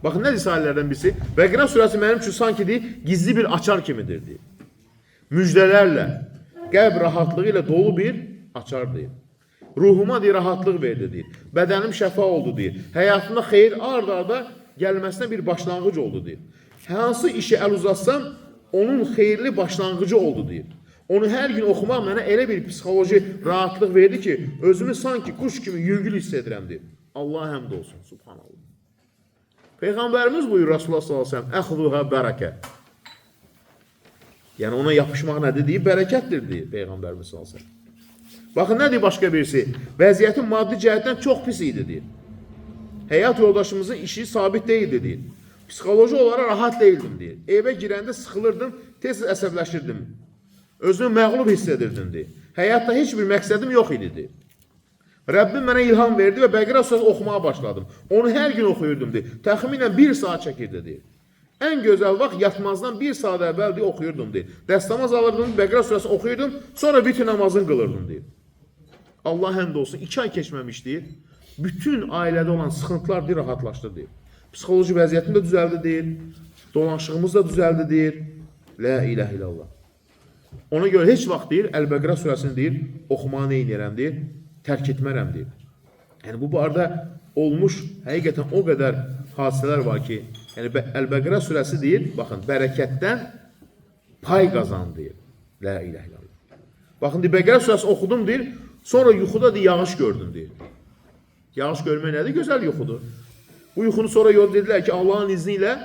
Baxın, nə risalələrdən birisi? Bəqərə surəsi mənim üçün sanki deyir, gizli bir açar kimidir deyir. Müjdələrlə, qəlb rahatlığı ilə dolu bir açar deyir. Ruhuma deyir, rahatlıq verdi deyir. Bədənim şəfa oldu deyir. Həyatımda xeyir ard-arda gəlməsinə bir başlanğıc oldu deyir. Hansı işə əl uzatsam, onun xeyirli başlanğıcı oldu deyir. Onu hər gün oxumaq mənə elə bir psixoloji rahatlıq verdi ki, özümü sanki quş kimi yüngül hiss edirəm deyir. Allah həmd olsun, subhanallah. Peyğəmbərimiz buyur, Rasulullah sallallahu aleyhi ve sellem, əxduha bərəkə. Yəni ona yapışmaq nədir deyir? Bərəkətdir deyir Peyğəmbərimiz sallallahu aleyhi ve sellem. Baxın, nə deyir başqa birisi? Vəziyyətin maddi cəhətdən çox pis idi deyir. Həyat yoldaşımızın işi sabit deyildi deyir. Psixoloji olaraq rahat değildim deyir. Evə girəndə sıxılırdım, tez əsəbləşirdim. Özümü məğlub hiss edirdim deyir. Həyatda heç bir məqsədim yox idi deyir. Rəbbim mənə ilham verdi və Bəqərə surəsini oxumağa başladım. Onu hər gün oxuyurdum deyir. Təxminən 1 saat çəkirdi deyir. Ən gözəl vaxt yatmazdan 1 saat əvvəl deyir, oxuyurdum deyir. Dəstəmaz alırdım, Bəqərə surəsini oxuyurdum, sonra bütün namazını qılırdım deyir. Allah həmd olsun, 2 ay keçməmiş deyir. Bütün ailədə olan sıxıntılar deyir, rahatlaşdı deyir. Psixoloji vəziyyətim də düzəldi deyir. Dolanışığımız da düzəldi deyir. La ilahe illallah. Ona görə heç vaxt deyir, Əl-Bəqərə surəsini deyir, oxumağı nə edirəm deyir, tərk etmərəm deyir. Yəni bu barədə olmuş həqiqətən o qədər hadisələr var ki, yəni Əl-Bəqərə surəsi deyir, baxın, bərəkətdən pay qazan deyir. La ilahe illallah. Baxın, deyir, Bəqərə surəsi oxudum deyir, Sonra yuxuda deyir, yağış gördüm deyir. Yağış görmək nədir? Gözəl yuxudur. Bu yuxunu sonra dedilər ki, Allahın izni ilə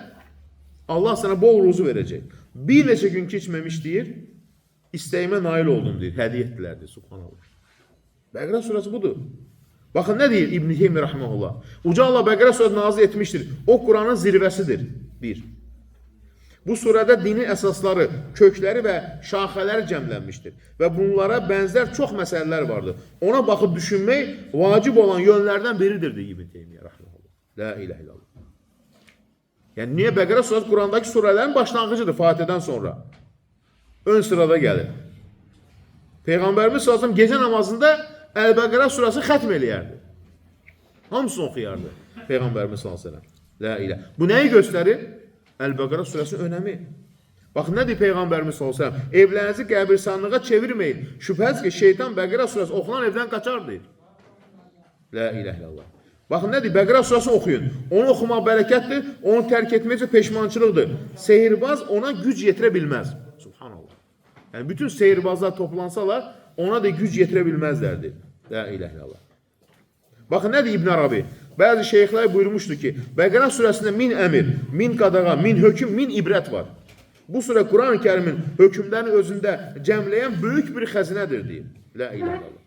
Allah sana bol ruzu verəcək. Bir neçə gün keçməmiş deyir, istəyimə nail oldum deyir, hədiyyə etdilər deyir, subhanallah. Bəqərə surəsi budur. Baxın, nə deyir İbn-i Teymiyyə rəhməhullah? Uca Allah Bəqərə surəsi nazil etmişdir. O, Quranın zirvəsidir. Bir. Bu surədə dinin əsasları, kökləri və şaxələri cəmlənmişdir. Və bunlara bənzər çox məsələlər vardır. Ona baxıb düşünmək vacib olan yönlərdən biridir, deyir İbn-i Teymiyyə rəhməhullah. La ilahe illallah. Yəni, niyə Bəqərə surəsi Qurandakı surələrin başlanğıcıdır Fatihədən sonra? Ön sırada gəlir. Peyğəmbərimiz sallallahu gecə namazında Əl-Bəqərə surəsi xətm eləyərdi. Hamısını oxuyardı Peyğəmbərimiz sallallahu. La ilahe. Bu nəyi göstərir? Əl-Bəqərə surəsinin önəmi. Baxın, nə deyir Peyğəmbərimiz sallallahu? Evlərinizi qəbirstanlığa çevirməyin. Şübhəsiz ki, şeytan Bəqərə surəsi oxunan evdən qaçar deyir. La ilahe illallah. Baxın, nə deyir? Bəqərə surəsini oxuyun. Onu oxumaq bərəkətdir, onu tərk etməkcə peşmançılıqdır. Sehirbaz ona güc yetirə bilməz. Subhanallah. Yəni, bütün sehirbazlar toplansalar, ona da güc yetirə bilməzlərdir. La ilahe illallah. Baxın, nə deyir İbn Arabi? Bəzi şeyxlər buyurmuşdur ki, Bəqərə surəsində 1000 əmr, 1000 qadağa, 1000 hökm, 1000 ibrət var. Bu surə Quran-ı Kərimin hökmlərini özündə cəmləyən böyük bir xəzinədir, deyir. La ilahe illallah.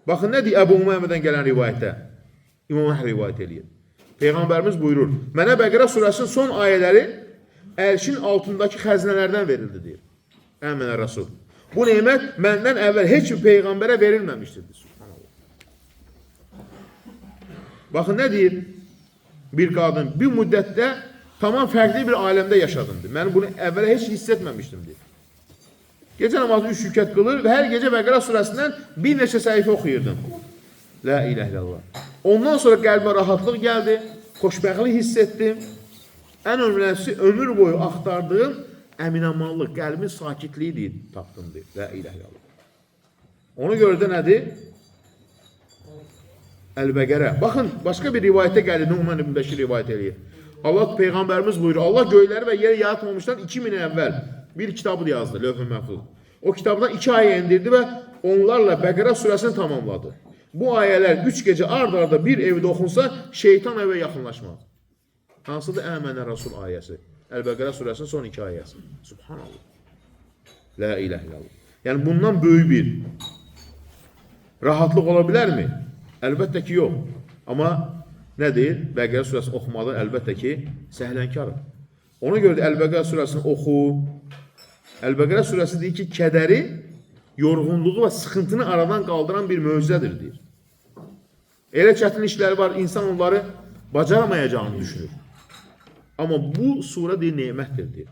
Baxın, nə deyir Əbu Umeymədən gələn rivayətdə? İmam Əhməd rivayət edir. Peyğəmbərimiz buyurur, mənə Bəqərə surəsinin son ayələri ərşin altındakı xəzinələrdən verildi, deyir. Əminə Rasul. Bu nemət məndən əvvəl heç bir Peyğəmbərə verilməmişdir. Baxın, nə deyir bir qadın? Bir müddətdə tamam fərqli bir aləmdə yaşadım, deyir. Mən bunu əvvələ heç hiss etməmişdim, deyir. Gecə namazı 3 rükət qılır və hər gecə Bəqərə surəsindən bir neçə səhifə oxuyurdum. La ilahe illallah. Ondan sonra qəlbə rahatlıq gəldi, xoşbəxtlik hiss etdim. Ən önəmlisi ömür boyu axtardığım əminamanlıq, qəlbin sakitliyi deyir, tapdım, deyir. La ilahe illallah. Ona görə də nədir? Əl-Bəqərə. Baxın, başqa bir rivayətə gəlir, Numan ibn Bəşir rivayət edir. Allah Peyğəmbərimiz buyurur, Allah göyləri və yeri yaratmamışdan 2000 əvvəl bir kitabı yazdı, Lövh-i Məhfuz. O kitabdan 2 ayə indirdi və onlarla Bəqərə surəsini tamamladı. Bu ayələr 3 gecə ard-arda bir evdə oxunsa, şeytan evə yaxınlaşmaz. Hansıdır? Əmənə Rasul ayəsi. Əl-Bəqərə surəsinin son 2 ayəsi. Subhanallah. La ilahe illallah. Yəni, bundan böyük bir rahatlıq ola bilərmi? Əlbəttə ki, yox. Amma nə deyir? Bəqərə surəsi oxumalı əlbəttə ki, səhlənkardır. Ona görə də Əl-Bəqərə surəsini oxu. Əl-Bəqərə surəsi deyir ki, kədəri, yorğunluğu və sıxıntını aradan qaldıran bir möcüzədir, deyir. Elə çətin işləri var, insan onları bacaramayacağını düşünür. Amma bu surə deyir, nemətdir, deyir.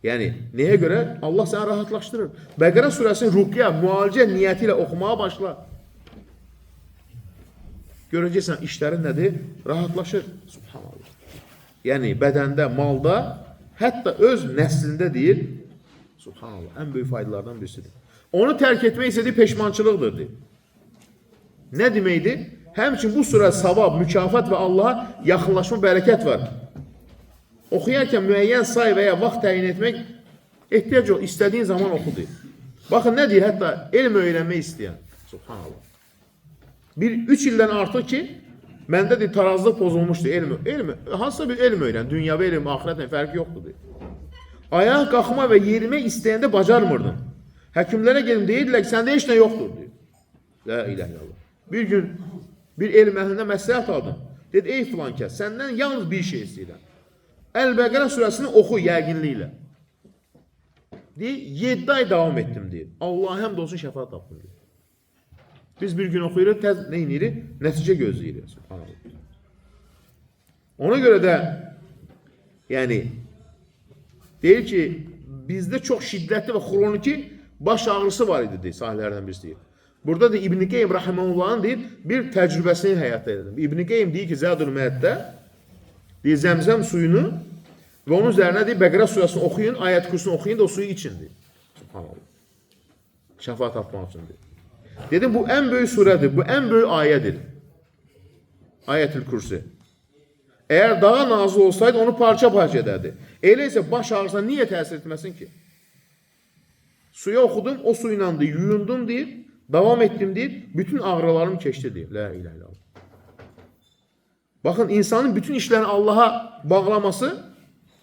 Yəni, nəyə görə? Allah səni rahatlaşdırır. Bəqərə surəsini ruqya, müalicə niyyəti ilə oxumağa başla. Görəcəksən, işlərin nədir? Rahatlaşır. Subhanallah. Yəni, bədəndə, malda, hətta öz nəslində deyir, subhanallah, ən böyük faydalardan birisidir. Onu tərk etmək istədiyi peşmançılıqdır, deyir. Nə deməkdir? Həmçin bu surə savab, mükafat və Allaha yaxınlaşma bərəkət var. Oxuyarkən müəyyən say və ya vaxt təyin etmək ehtiyac yox, istədiyin zaman oxu, deyir. Baxın, nə deyir? Hətta elm öyrənmək istəyən. Subhanallah. Bir 3 ildən artıq ki, məndə deyir, tarazlıq pozulmuşdur, hansısa bir elm öyrən, dünyavı elm, ahirətlə fərqi yoxdur, deyir. Ayağa qalxma və yerimə istəyəndə bacarmırdın. Həkimlərə gedim, deyirlər ki, səndə heç nə yoxdur, deyir. La ilahe illallah. Bir gün, bir elm əhlində məsləhət aldım. Dedi, ey filan kəs, səndən yalnız bir şey istəyirəm. Əl-Bəqərə surəsini oxu yəqinliklə. Deyir, 7 ay davam etdim, deyir. Allah həmd olsun şəfaət tapdım, deyir. Biz bir gün oxuyuruq, nə inirik? Nəticə gözləyirik. Ona görə də, yəni, deyir ki, bizdə çox şiddətli və xroniki baş ağrısı var idi, deyir, sahələrdən birisi deyir. Burada da İbn-i Qeym Rahiməhullahın deyir, bir təcrübəsini həyata edirdim. İbn-i Qeym deyir ki, Zədül Məhəddə, deyir, zəmzəm suyunu və onun üzərinə deyir, Bəqərə surəsini oxuyun, ayət kursunu oxuyun da o suyu için, deyir. Subhanallah. Şəfaət tapmaq üçün, deyir. Dedim, bu ən böyük surədir, bu ən böyük ayədir. Ayətül Kürsi. Əgər daha nazil olsaydı, onu parça-parça edərdi. Elə isə baş ağrısına niyə təsir etməsin ki? Suya oxudum, o suyla deyir, yuyundum deyir, davam etdim deyir, bütün ağrılarım keçdi deyir. La ilahe illallah. Baxın, insanın bütün işlərini Allaha bağlaması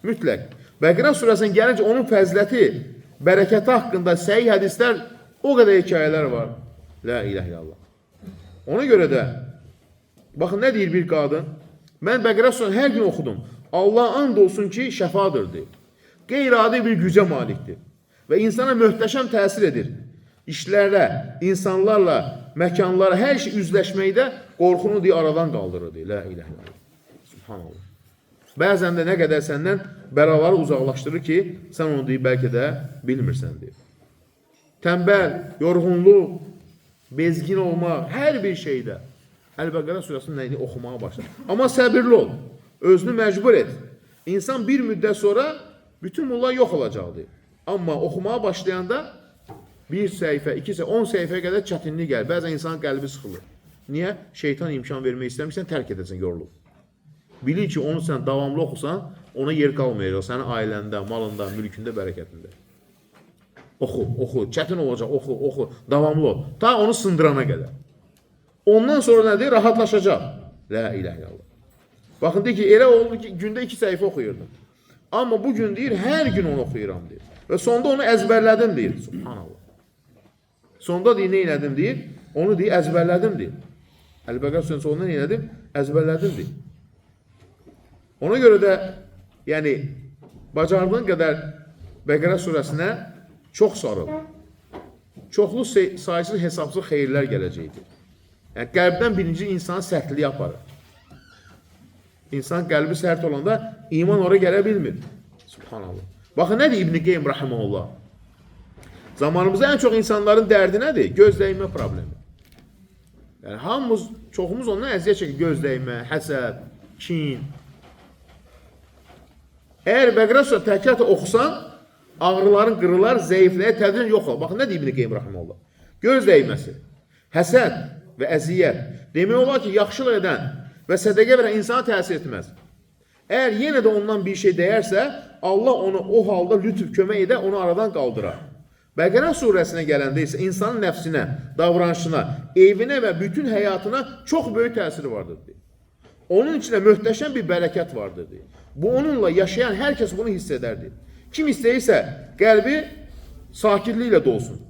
mütləq. Bəqərə surəsinin gəlincə onun fəziləti, bərəkəti haqqında səhih hədislər o qədər hekayələr var. La ilahe illallah. Ona görə də, baxın, nə deyir bir qadın? Mən Bəqərə surəsini hər gün oxudum. Allah and olsun ki, şəfadır deyir. Qeyri-adi bir gücə malikdir. Və insana möhtəşəm təsir edir. İşlərlə, insanlarla, məkanlara, hər şey üzləşməkdə qorxunu deyir, aradan qaldırır deyir. La ilahe illallah. Subhanallah. Bəzən də nə qədər səndən bəraları uzaqlaşdırır ki, sən onu deyib, bəlkə də bilmirsən deyir. Tənbəl, yorğunluq, bezgin olmaq, hər bir şeydə Əl-Bəqərə surəsinin nəyini oxumağa başlar. Amma səbirli ol, özünü məcbur et. İnsan bir müddət sonra bütün bunlar yox olacaqdır. Amma oxumağa başlayanda bir səhifə, 2 səhifə, 10 səhifəyə qədər çətinlik gəlir. Bəzən insanın qəlbi sıxılır. Niyə? Şeytan imkan vermək istəmirsən, tərk edəcəksən, yorulub. Bilir ki, onu sən davamlı oxusan, ona yer qalmayacaq. Sənin ailəndə, malında, mülkündə, bərəkətində. Oxu, oxu, çətin olacaq, oxu, oxu, davamlı ol. Ta onu sındırana qədər. Ondan sonra nədir? Rahatlaşacaq. La ilahe illallah. Baxın, deyir ki, elə oldu ki, gündə 2 səhifə oxuyurdum. Amma bugün deyir, hər gün onu oxuyuram deyir. Və sonda onu əzbərlədim deyir. Subhanallah. Sonda deyir, nə elədim deyir? Onu deyir, əzbərlədim deyir. Əl-Bəqərə surəsinin sonunda nə elədim? Əzbərlədim deyir. Ona görə də, yəni, bacardığın qədər Bəqərə surəsinə çox sarıl. Çoxlu sayısız hesabsız xeyirlər gələcəkdir. Yəni, qəlbdən birinci insanı sərtliyə aparır. İnsan qəlbi sərt olanda iman oraya gələ bilmir. Subhanallah. Baxın, nədir İbn-i Qeym rahimehullah? Zamanımızda ən çox insanların dərdi nədir? Gözləyimə problemi. Yəni, hamımız, çoxumuz ondan əziyyət çəkir. Gözləyimə, həsəd, kin. Əgər Bəqərə surəsini təkrar oxusan, ağrıların qırılar, zəifliyə tədricən yox olur. Baxın, nədir İbn-i Qeym rahimehullah? Göz dəyməsi, həsəd və əziyyət. Demək olar ki, yaxşılıq edən və sədəqə verən insana təsir etməz. Əgər yenə də ondan bir şey dəyərsə, Allah onu o halda lütf kömək edə, onu aradan qaldırar. Bəqərə surəsinə gələndə isə insanın nəfsinə, davranışına, evinə və bütün həyatına çox böyük təsiri vardır. Onun içində möhtəşəm bir bərəkət vardır. Bu, onunla yaşayan hər kəs bunu hiss edərdir. Kim istəyirsə, qəlbi sakitliklə dolsun.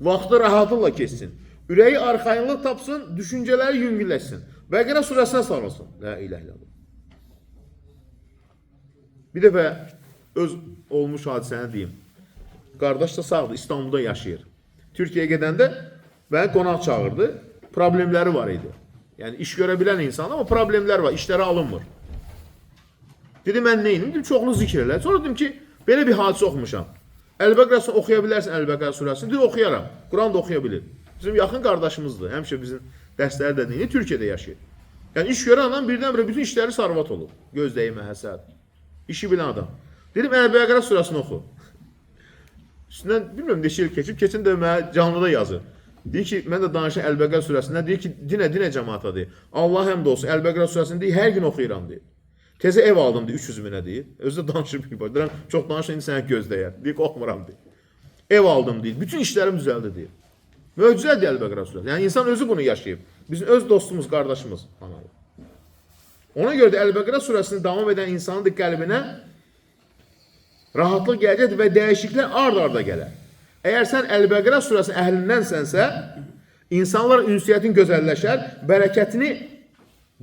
Vaxtı rahatlıqla keçsin. Ürəyi arxayınlıq tapsın, düşüncələri yüngülləşsin. Bəqərə surəsinə sarılsın. La ilahe illallah. Bir dəfə öz olmuş hadisəni deyim. Qardaş da sağdır, İstanbulda yaşayır. Türkiyəyə gedəndə məni qonaq çağırdı. Problemləri var idi. Yəni, iş görə bilən insan, amma problemlər var, işləri alınmır. Dedi, mən neyim? Dedim, çoxlu zikr elə. Sonra dedim ki, belə bir hadisə oxumuşam. Əl-Bəqərə surəsini oxuya bilərsən, Əl-Bəqərə surəsini. Dedim, oxuyaram. Quran da oxuya bilir. Bizim yaxın qardaşımızdır. Həmişə bizim dərsləri də deyil, Türkiyədə yaşayır. Yəni, iş görən adam birdən-birə bütün işləri sarvat olur. Göz dəymə, həsəd. İşi bilən adam. Dedim, Əl-Bəqərə surəsini oxu. Üstündən, bilmirəm, neçə il keçib, keçin də mənə canlıda yazır. Deyir ki, mən də danışan Əl-Bəqərə surəsindən, deyir ki, dinə cəmaata deyir. Allah həmd olsun, Əl-Bəqərə surəsini deyir, hər gün oxuyuram deyir. Tezə ev aldım deyir, 300 minə deyir. Özü də danışır bir bax. Deyirəm, çox danışan indi sənə gözləyər. Deyir ki, oxumuram deyir. Ev aldım deyir, bütün işlərim düzəldi deyir. Möcüzədir Əl-Bəqərə surəsi. Yəni, insan özü bunu yaşayıb. Bizim öz dostumuz, qardaşımız. Ona görə də Əl-Bəqərə surəsini davam edən insanın qəlbinə rahatlıq gələcəkdir və dəyişikliklər ard-arda gələr. Əgər sən Əl-Bəqərə surəsinin əhlindən-sənsə, insanlar ünsiyyətin gözəlləşər, bərəkətini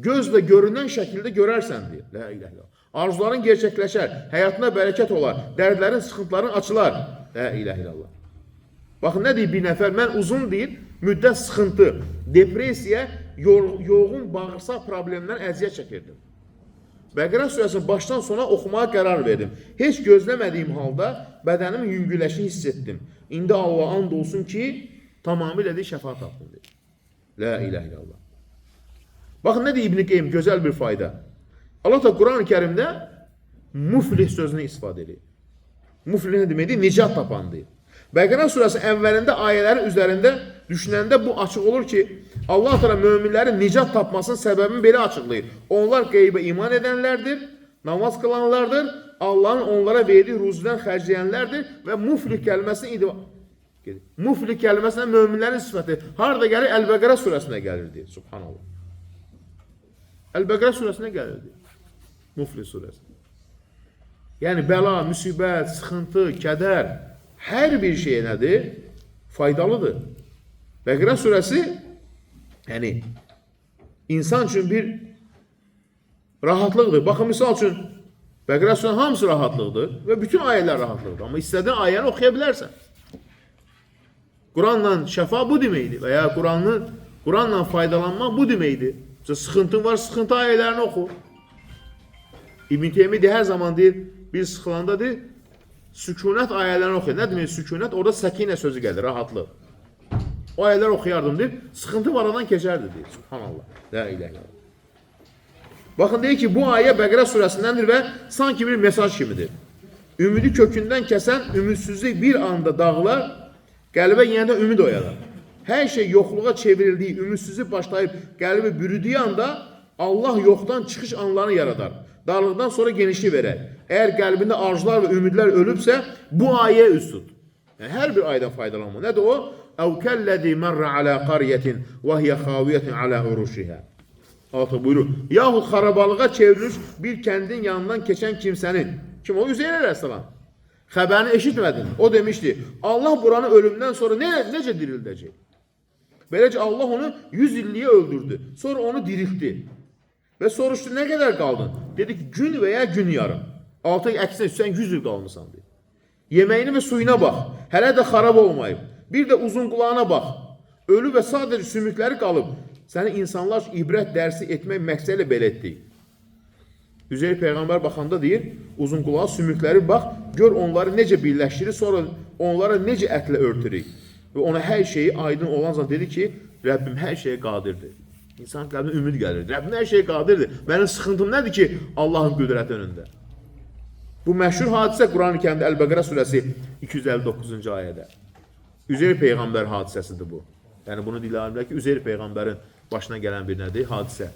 gözlə görünən şəkildə görərsən deyir. La ilahe illallah. Arzuların gerçəkləşər, həyatına bərəkət olar, dərdlərin, sıxıntıların açılar. La ilahe illallah. Baxın, nə deyir bir nəfər? Mən uzun deyir, müddət sıxıntı, depresiya, yoğun bağırsaq problemindən əziyyət çəkirdim. Bəqərə surəsini başdan sona oxumağa qərar verdim. Heç gözləmədiyim halda bədənimin yüngülləşini hiss etdim. İndi Allah and olsun ki, tamamilə də şəfa tapdım deyir. La ilahe illallah. Baxın, nə deyir İbn-i Qeym? Gözəl bir fayda. Allah da Quran-ı Kərimdə muflih sözünü istifadə edir. Muflih nə deməkdir? Nicat tapan deyir. Bəqərə surəsi əvvəlində ayələrin üzərində düşünəndə bu açıq olur ki, Allah təala möminlərin nicat tapmasının səbəbini belə açıqlayır. Onlar qeybə iman edənlərdir, namaz qılanlardır, Allah'ın onlara verdiyi ruzidən xərcləyənlərdir və muflih kəlməsinin muflih kəlməsinin möminlərin sifəti harada gəlir? Əl-Bəqərə surəsində gəlirdi. Subhanallah. Əl-Bəqərə surəsində gəlirdi. Muflih surəsi. Yəni bəla, müsibət, sıxıntı, kədər hər bir şey nədir? Faydalıdır. Bəqərə surəsi yəni insan üçün bir rahatlıqdır. Baxın, misal üçün Bəqərə surəsinin hamısı rahatlıqdır və bütün ayələr rahatlıqdır. Amma istədiyin ayəni oxuya bilərsən. Quranla şəfa bu deməkdir və ya Quranla faydalanmaq bu deməkdir. Sıxıntın var, sıxıntı ayələrini oxu. İbn Teymiyyə hər zaman deyir, bir sıxılanda deyir, sükunət ayələrini oxuyur. Nə demək sükunət? Orada səkinə sözü gəlir, rahatlıq. O ayələr oxuyardım deyir, sıxıntı var aradan keçərdi deyir. Subhanallah. La ilahe illallah. Baxın, deyir ki, bu ayə Bəqərə surəsindəndir və sanki bir mesaj kimidir. Ümidi kökündən kəsən ümidsizlik bir anda dağılar, qəlbə yenə də ümid oyadar. Hər şey yoxluğa çevrildiyi, ümidsizlik başlayıb qəlbi bürüdüyü anda Allah yoxdan çıxış anlarını yaradar. Darlıqdan sonra genişlik verər. Əgər qəlbində arzular və ümidlər ölübsə, bu ayəyə üst tut. Yəni, hər bir ayədən faydalanma. Nədir o? Əv kəlləzi mərrə alə qariyyətin və hiyə xaviyyətin alə uruşihə. Altı buyurur. Yahut xarabalığa çevrilmiş bir kəndin yanından keçən kimsənin, kim o? Üzeyr əleyhissalam. Xəbərini eşitmədin. O demişdi, Allah buranı ölümdən sonra necə dirildəcək? Beləcə Allah onu 100 illiyə öldürdü. Sonra onu diriltdi. Və soruşdu, nə qədər qaldın? Dedi ki, gün və ya gün yarım. Altı əksinə sən 100 il qalmısan. Dedi. Yeməyini və suyuna bax. Hələ də xarab olmayıb. Bir də uzun qulağına bax. Ölü və sadəcə sümükləri qalıb. Səni insanlar ibrət dərsi etmək məqsədilə belə etdik. Üzeyir Peyğəmbər baxanda deyir, uzun qulağa sümükləri bax, gör onları necə birləşdirir, sonra onlara necə ətlə örtürük. Və ona hər şeyi aydın olan zaman dedi ki, Rəbbim hər şeyə qadirdir. İnsan qəlbinə ümid gəlir. Rəbbim hər şeyə qadirdir. Mənim sıxıntım nədir ki, Allahın qüdrəti önündə? Bu məşhur hadisə Quran-ı Kərimdə Əl-Bəqərə surəsi 259-cu ayədə. Üzeyir Peyğəmbər hadisəsidir bu. Yəni bunu dilərimlər ki, Üzeyir Peyğəmbərin başına gələn bir nədir? Hadisə.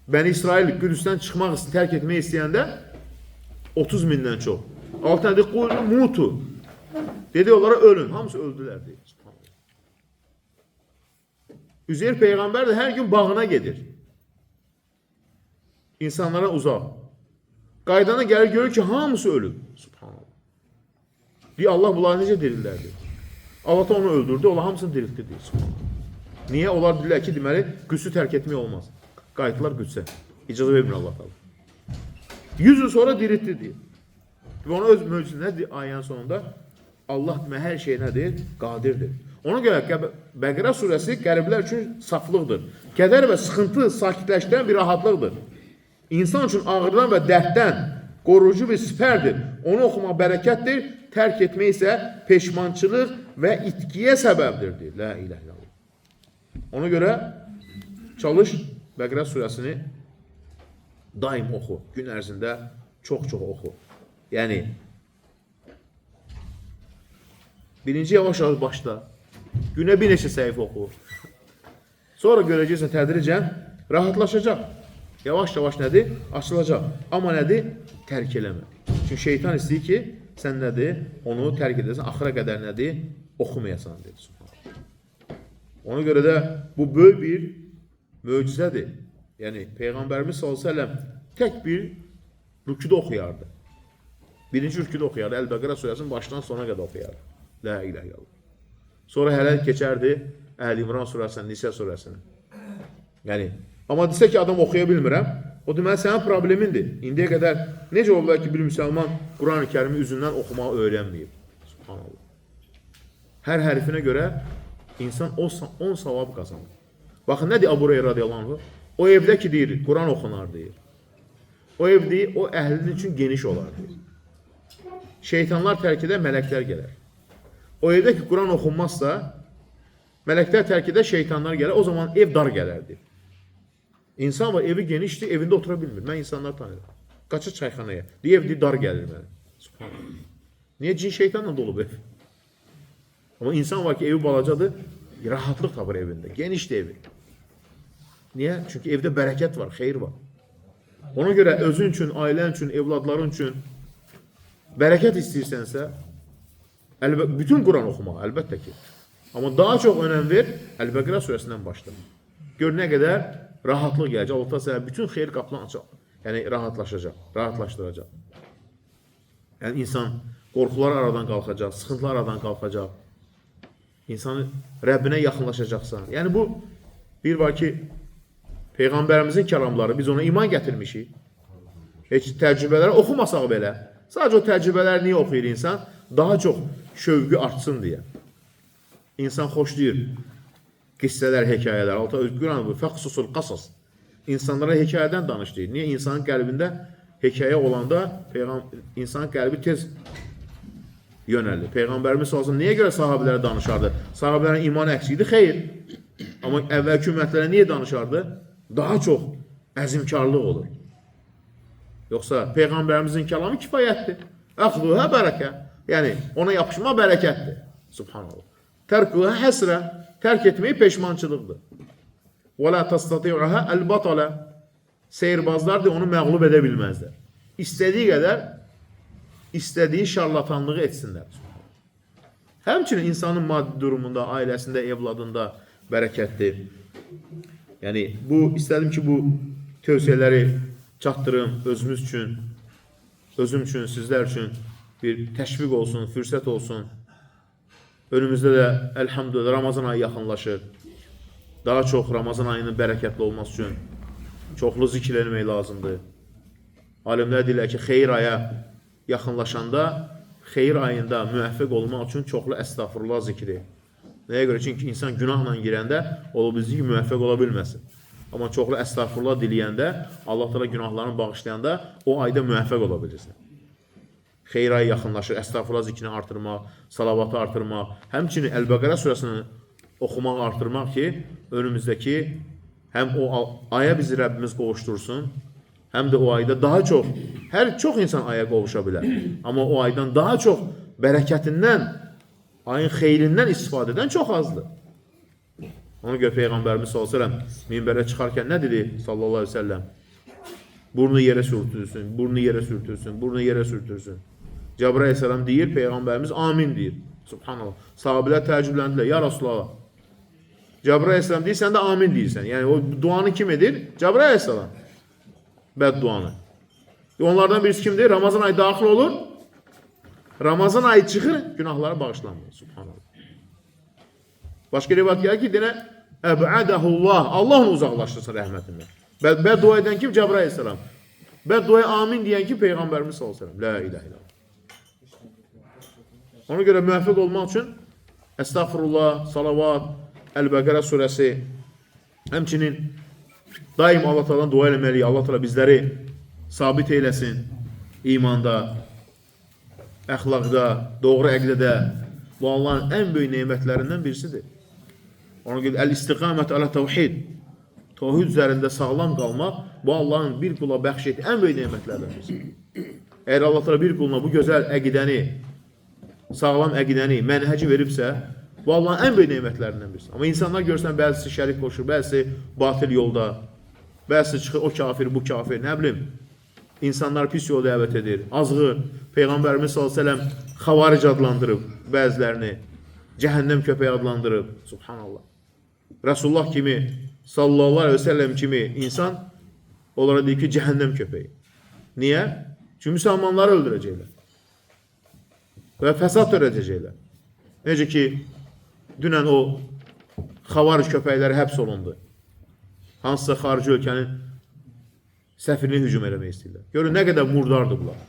Bəni İsrail Qüdüsdən çıxmaq üçün tərk etmək istəyəndə 30 mindən çox. Altına dedi, qulu mutu. Dedi onlara ölün. Hamısı öldülər deyir. Üzeyir Peyğəmbər də hər gün bağına gedir. İnsanlara uzaq. Qaydana gəlir, görür ki, hamısı ölüb. Subhanallah. Deyir, Allah bunları necə dirillərdi? Allah da onu öldürdü, onlar hamısını diriltdi deyir. Subhanallah. Niyə? Onlar deyirlər ki, deməli, Qüdsü tərk etmək olmaz. Qayıtdılar Qüdsə. İcazə vermir Allah da. 100 il sonra diriltdi deyir. Və ona öz möcüzəsi nədir? Ayənin sonunda Allah hər şey nədir? Qadirdir. Ona görə Bəqərə surəsi qəriblər üçün saflıqdır. Kədər və sıxıntı sakitləşdirən bir rahatlıqdır. İnsan üçün ağrıdan və dərddən qoruyucu bir sipərdir. Onu oxumaq bərəkətdir, tərk etmək isə peşmançılıq və itkiyə səbəbdir. La ilahe illallah. Ona görə çalış Bəqərə surəsini daim oxu. Gün ərzində çox-çox oxu. Yəni, birinci yavaş-yavaş başla. Günə bir neçə səhifə oxu. Sonra görəcəksən tədricən rahatlaşacaq. Yavaş-yavaş nədir? Açılacaq. Amma nədir? Tərk eləmə. Çünki şeytan istəyir ki, sən nədir? Onu tərk edəsən. Axıra qədər nədir? Oxumayasan. Ona görə də bu böyük bir möcüzədir. Yəni, Peyğəmbərimiz s.ə.v tək bir rüküdə oxuyardı. Birinci rüküdə oxuyardı. Əl-Bəqərə surəsinin başdan sona qədər oxuyardı. La ilahe illallah. Sonra hələ keçərdi Əl-İmran surəsinin, Nisə surəsinin. Yəni, amma desə ki, adam oxuya bilmirəm, o deməli sənin problemindir. İndiyə qədər necə olar ki, bir müsəlman Quran-ı Kərimi üzündən oxumağı öyrənməyib? Subhanallah. Hər hərfinə görə insan 10 savab qazanır. Baxın, nə deyir Əbu Hüreyrə radiyallahu anh? O evdə ki, deyir, Quran oxunar, deyir. O ev deyir, o əhlinin üçün geniş olar, deyir. Şeytanlar tərk edə, mələklər gələr. O evdə ki, Quran oxunmazsa, mələklər tərk edə, şeytanlar gələr, o zaman ev dar gələrdi. İnsan var, evi genişdir, evində otura bilmir. Mən insanlar tanıyırım. Qaçır çayxanaya. Deyir, ev deyir, dar gəlir mənə. Subhanallah. Niyə? Cin şeytanla dolub ev. Amma insan var ki, evi balacadır, rahatlıq tapır evində. Genişdir evi. Niyə? Çünki evdə bərəkət var, xeyir var. Ona görə özün üçün, ailən üçün, evladların üçün bərəkət istəyirsənsə, bütün Quran oxumaq, əlbəttə ki. Amma daha çox önəm ver, Əl-Bəqərə surəsindən başla. Gör nə qədər rahatlıq gələcək. Allah sənə bütün xeyir qapılarını açacaq. Yəni, rahatlaşdıracaq. Yəni, insan qorxular aradan qalxacaq, sıxıntılar aradan qalxacaq. İnsanı Rəbbinə yaxınlaşacaqsan. Yəni, bu bir var ki, Peyğəmbərimizin kəlamları, biz ona iman gətirmişik. Heç təcrübələri oxumasaq belə. Sadəcə o təcrübələri niyə oxuyur insan? Daha çox şövqü artsın deyə. İnsan xoşlayır qissələr, hekayələr. Alta Quran bu, fəxsusul qasas. İnsanlara hekayədən danışdırır. Niyə? İnsanın qəlbində hekayə olanda insanın qəlbi tez yönəldi. Peyğəmbərimiz olsun, niyə görə sahabilərə danışardı? Sahabilərin imanı əksiydi, xeyr. Amma əvvəlki ümmətlərə niyə danışardı? Daha çox əzimkarlıq olur. Yoxsa Peyğəmbərimizin kəlamı kifayətdir. Əxduhə bərəkə. Yəni, ona yapışma bərəkətdir. Subhanallah. Tərkuhə həsrə. Tərk etməyi peşmançılıqdır. Və la tastati'uhə əl-batala. Seyirbazlar da onu məğlub edə bilməzlər. İstədiyi qədər, istədiyi şarlatanlığı etsinlər. Həmçinin insanın maddi durumunda, ailəsində, evladında bərəkətdir. Yəni, istədim ki, bu tövsiyələri çatdırım özümüz üçün, özüm üçün, sizlər üçün bir təşviq olsun, fürsət olsun. Önümüzdə də, əlhamdülillah, Ramazan ayı yaxınlaşır. Daha çox Ramazan ayının bərəkətli olması üçün çoxlu zikr etmək lazımdır. Alimlər deyirlər ki, xeyir aya yaxınlaşanda, xeyir ayında müvəffəq olmaq üçün çoxlu əstəğfurullah zikri. Nəyə görə? Çünki insan günahla girəndə ola bilsin ki, müvəffəq ola bilməsin. Amma çoxlu əstəğfurullah diləyəndə, Allah təala günahlarını bağışlayanda o ayda müvəffəq ola bilirsən. Xeyir ayı yaxınlaşır, əstəğfurullah zikrini artırmaq, salavatı artırmaq, həmçinin Əl-Bəqərə surəsini oxumaq, artırmaq ki, önümüzdəki həm o aya bizi Rəbbimiz qovuştursun, həm də o ayda daha çox, çox insan aya qovuşa bilər. Amma o aydan daha çox bərəkətindən, ayın xeyrindən istifadə edən çox azdır. Ona görə Peyğəmbərimiz s.ə.v minbərə çıxarkən nə dedi sallallahu aleyhi ve sellem? Burnu yerə sürtürsün, burnu yerə sürtürsün, burnu yerə sürtürsün. Cəbrail aleyhisselam deyir, Peyğəmbərimiz amin deyir. Subhanallah. Sahabilər təəccübləndilər, ya Rasulallah. Cəbrail aleyhisselam deyir, sən də amin deyirsən. Yəni o duanı kim edir? Cəbrail aleyhisselam. Bədduanı. Onlardan birisi kimdir? Ramazan ayı daxil olur. Ramazan ayı çıxır, günahları bağışlanmır. Subhanallah. Başqa rivayət gəlir ki, deyənə əbədəhullah. Allah onu uzaqlaşdırsın rəhmətindən. Bəddua edən kim? Cəbrail aleyhisselam. Bədduaya amin deyən ki, Peyğəmbərimiz sallallahu aleyhi ve sellem. La ilahe illallah. Ona görə müvəffəq olmaq üçün əstəğfurullah, salavat, Əl-Bəqərə surəsi, həmçinin daim Allah Taala'dan dua eləməliyik. Allah Taala bizləri sabit eyləsin imanda, əxlaqda, doğru əqidədə. Bu Allahın ən böyük nemətlərindən birisidir. Ona görə əl-istiqamət alə təvhid, təvhid üzərində sağlam qalmaq, bu Allahın bir qula bəxş etdiyi ən böyük nemətlərdən birisidir. Əgər Allah Taala bir quluna bu gözəl əqidəni, sağlam əqidəni, mənhəci veribsə, bu Allahın ən böyük nemətlərindən birisi. Amma insanlar görsən, bəzisi şərik qoşur, bəzisi batil yolda, bəzisi çıxır, o kafir, bu kafir, nə bilim, insanlar pis yol dəvət edir, azğır. Peyğəmbərimiz s.ə.v xavaric adlandırıb bəzilərini, cəhənnəm köpəyi adlandırıb, subhanallah. Rasulullah kimi, sallallahu aleyhi ve sellem kimi insan onlara deyir ki, cəhənnəm köpəyi. Niyə? Çünki müsəlmanları öldürəcəklər və fəsad törədəcəklər. Necə ki, dünən o xavaric köpəkləri həbs olundu. Hansısa xarici ölkənin səfirini hücum eləmək istəyirlər. Görün, nə qədər murdardır bunlar.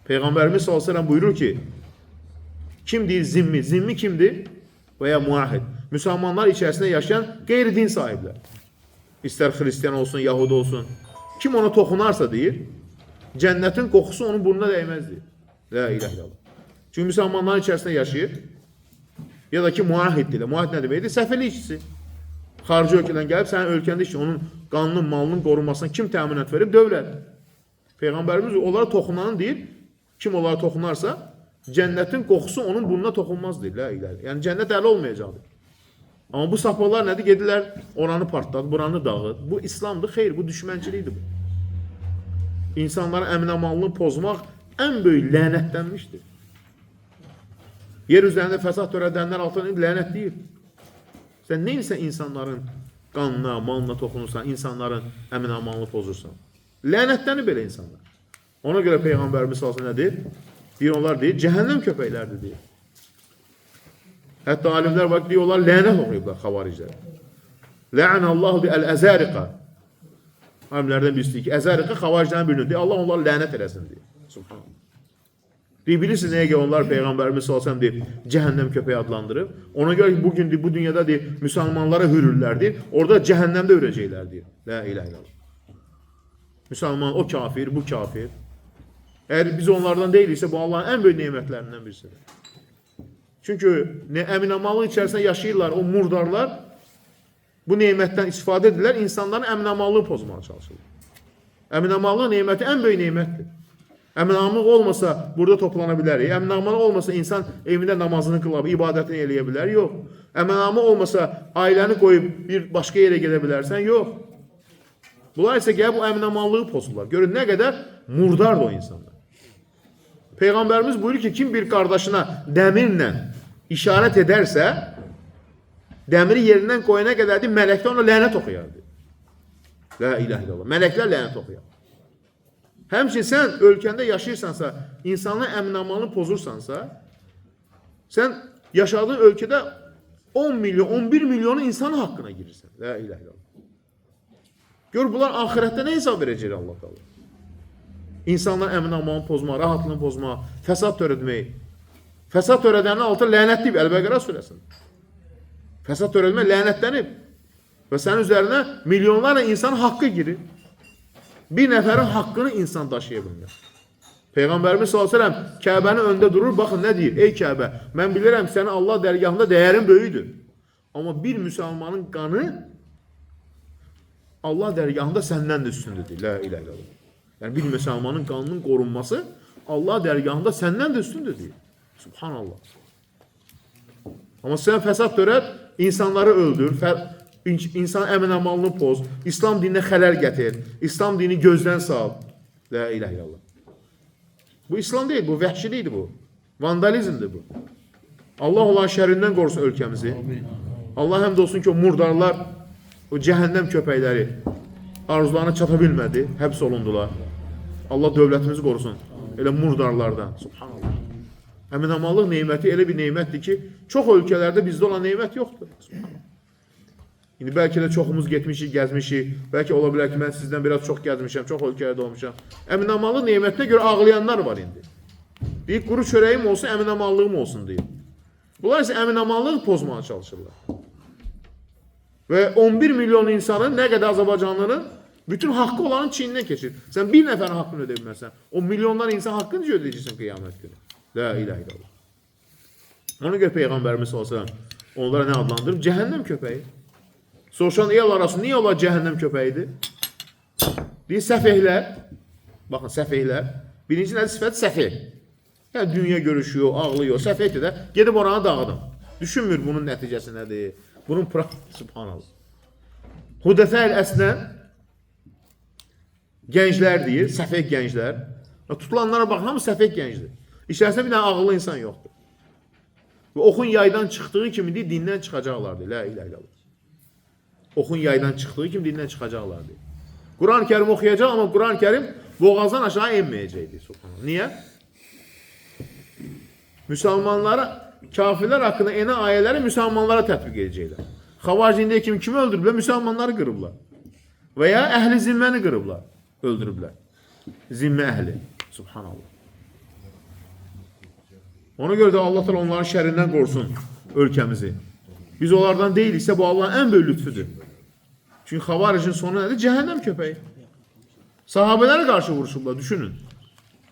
Peyğəmbərimiz s.ə.v buyurur ki, kim deyir zimmi? Zimmi kimdir? Və ya muahid. Müsəlmanlar içərisində yaşayan qeyri-din sahiblər. İstər xristiyan olsun, yahud olsun. Kim ona toxunarsa deyir, cənnətin qoxusu onun burnuna dəyməz deyir. La ilahe illallah. Çünki müsəlmanların içərisində yaşayır. Ya da ki, muahid deyir. Muahid nə deməkdir? Səfirli işçisi. Xarici ölkədən gəlib, sənin ölkəndə işçi, onun qanının, malının qorunmasına kim təminat verib? Dövlət. Peyğəmbərimiz onlara toxunanı deyir, kim onlara toxunarsa, cənnətin qoxusu onun burnuna toxunmaz deyir. La ilahe. Yəni, cənnət əli olmayacaqdır. Amma bu sapıqlar nədir? Gedirlər, oranı partladı, buranı dağıt. Bu İslamdır, xeyr, bu düşmənçilikdir bu. insanların əmin-amanlığını pozmaq ən böyük lənətlənmişdir. Yer üzərində fəsad törədənlər altına lənət deyir. Sən neysə insanların qanına, malına toxunursan, insanların əmin-amanlığını pozursan. Lənətlənir belə insanlar. Ona görə Peyğəmbərimiz sallallahu əleyhi və səlləm deyir, onlar deyir, cəhənnəm köpəklərdir deyir. Hətta alimlər var, deyirlər, lənət oxuyublar xavariclərə. Lə'anəllahu bi'əl-əzəriqə. Alimlərdən birisi deyir ki, əzəriqə xavariclərin birini deyir, Allah onları lənət eləsin deyir. Subhanallah. Deyir, bilirsiniz nəyə görə onlar Peyğəmbərimiz sallallahu əleyhi və səlləm deyir, cəhənnəm köpəyi adlandırıb. Ona görə ki, bugün deyir, bu dünyada deyir, müsəlmanlara hürürlər deyir, orada cəhənnəmdə öləcəklər deyir. La ilahe illallah. Müsəlman o kafir, bu kafir. Əgər biz onlardan deyiliksə, bu Allahın ən böyük nemətlərindən birisidir. Çünki əmin-amanlıq içərisində yaşayırlar, o murdarlar bu nemətdən istifadə edirlər, insanların əmin-amanlığını pozmağa çalışırlar. Əmin-amanlıq neməti ən böyük nemətdir. Əmin-amanlıq olmasa burada toplana bilərik. Əmin-amanlıq olmasa insan evində namazını qılab, ibadətini eləyə bilər, yox. Əmin-amanlıq olmasa ailəni qoyub bir başqa yerə gedə bilərsən, yox. Bunlar isə gələ bu əmin-amanlığı pozurlar. Görün nə qədər murdardır o insanlar. Peyğəmbərimiz buyurur ki, kim bir qardaşına dəmirlə işarət edərsə, dəmiri yerindən qoyana qədərdir, mələklər ona lənət oxuyardı. La ilahe illallah. Mələklər lənət oxuyar. Həmçinin sən ölkəndə yaşayırsansa, insanın əmin-amanlığını pozursansa, sən yaşadığın ölkədə 10 milyon, 11 milyonu insanın haqqına girirsən. La ilahe illallah. Gör, bunlar ahirətdə nə hesab verəcək Allah Allah? İnsanların əmin-amanlığını pozmaq, rahatlığını pozmaq, fəsad törətmək. Fəsad törədənin altı lənətliyib Əl-Bəqərə surəsində. Fəsad törətmək lənətlənib. Və sənin üzərinə milyonlarla insan haqqı girir. Bir nəfərin haqqını insan daşıya bilmir. Peyğəmbərimiz sallallahu əleyhi və səlləm Kəbənin önündə durur, baxın nə deyir? Ey Kəbə, mən bilirəm sənin Allah dərgahında dəyərin böyüdür. Amma bir müsəlmanın qanı Allah dərgahında səndən də üstündür. La ilahe illallah. Yəni bir müsəlmanın qanının qorunması Allah dərgahında səndən də üstündür deyir. Subhanallah. Amma sən fəsad törət, insanları öldür, insan əmin-amanlığını poz, İslam dininə xələl gətir, İslam dini gözdən sal. La ilahe illallah. Bu İslam deyil, bu vəhşilikdir bu. Vandalizmdir bu. Allah olan şərrindən qorusun ölkəmizi. Allah həmd olsun ki, o murdarlar, o cəhənnəm köpəkləri arzularına çata bilmədi, həbs olundular. Allah dövlətimizi qorusun elə murdarlardan. Subhanallah. Əmin-amanlıq neyməti elə bir neymətdir ki, çox ölkələrdə bizdə olan neymət yoxdur. Subhanallah. İndi bəlkə də çoxumuz getmişik, gəzmişik. Bəlkə ola bilər ki, mən sizdən biraz çox gəzmişəm, çox ölkələrdə olmuşam. Əmin-amanlıq neymətinə görə ağlayanlar var indi. Deyir, quru çörəyim olsun, əmin-amanlığım olsun deyir. Bunlar isə əmin-amanlığı pozmağa çalışırlar. Və 11 milyon insanın, nə qədər Azərbaycanlının bütün haqqı olanın çiynindən keçir. Sən bir nəfərin haqqını ödə bilməzsən. O milyonlar insan haqqını necə ödəyəcəksən qiyamət günü? La ilahe illallah. Ona görə Peyğəmbərimiz sallallahu əleyhi və səlləm onlara nə adlandırıb? Cəhənnəm köpəyi. Soruşan el arası niyə onlar cəhənnəm köpəyidir? Deyir, səfehlər. Baxın, səfehlər. Birinci nədir sifət? Səfeh. Yəni, dünya görüşüyor, ağlıyor, səfehdir də. Gedib oranı dağıdım. Düşünmür bunun nəticəsi nədir? Bunun subhanallah. Hudəfəl əsnən gənclər deyir, səfeh gənclər. Tutulanlara baxın, hamı səfeh gəncdir. İçərisində bir dənə ağıllı insan yoxdur. Və oxun yaydan çıxdığı kimi deyir, dindən çıxacaqlardır. La ilahe illallah. Oxun yaydan çıxdığı kimi dindən çıxacaqlardır. Quran-ı Kərim oxuyacaq, amma Quran-ı Kərim boğazdan aşağı enməyəcəkdir. Subhanallah. Niyə? Müsəlmanlara, kafirlər haqqında enə ayələri müsəlmanlara tətbiq edəcəklər. Xavaricində kimi öldürüblər? Müsəlmanları qırıblar. Və ya əhli zimməni qırıblar, öldürüblər. Zimmə əhli. Subhanallah. Ona görə də Allah təala onların şərrindən qorusun ölkəmizi. Biz onlardan deyiliksə, bu Allahın ən böyük lütfüdür. Çünki xavaricin sonu nədir? Cəhənnəm köpəyi. Sahabələrə qarşı vuruşublar, düşünün.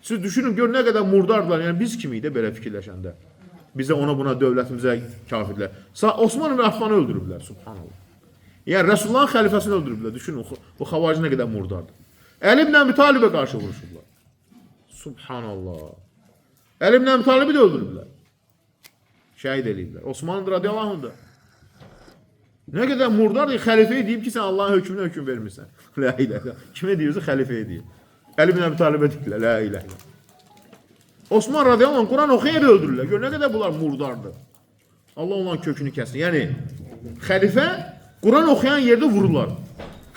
Siz düşünün, gör nə qədər murdardılar. Yəni biz kimiydi belə fikirləşəndə? Bizə ona buna dövlətimizə kafirlər. Osman ibn Affanı öldürüblər, subhanallah. Yəni Resulullahın xəlifəsini öldürüblər. Düşünün, o xavarici nə qədər murdardır. Əli ibn Əbi Talibə qarşı vuruşublar. Subhanallah. Əli ibn Əbi Talibi də öldürüblər. Şəhid eləyiblər. Osman radiyallahu anh da. Nə qədər murdardır, xəlifəyə deyib ki, sən Allahın hökmünə hökm vermirsən. La ilahe. Kimə deyirsə xəlifəyə deyib. Əli bin Əbi Talibə deyirlər, la ilahe illallah. Osman radiyallahu anh Quran oxuyar öldürürlər. Gör, nə qədər bunlar murdardır. Allah onların kökünü kəsin. Yəni, xəlifə Quran oxuyan yerdə vururlar.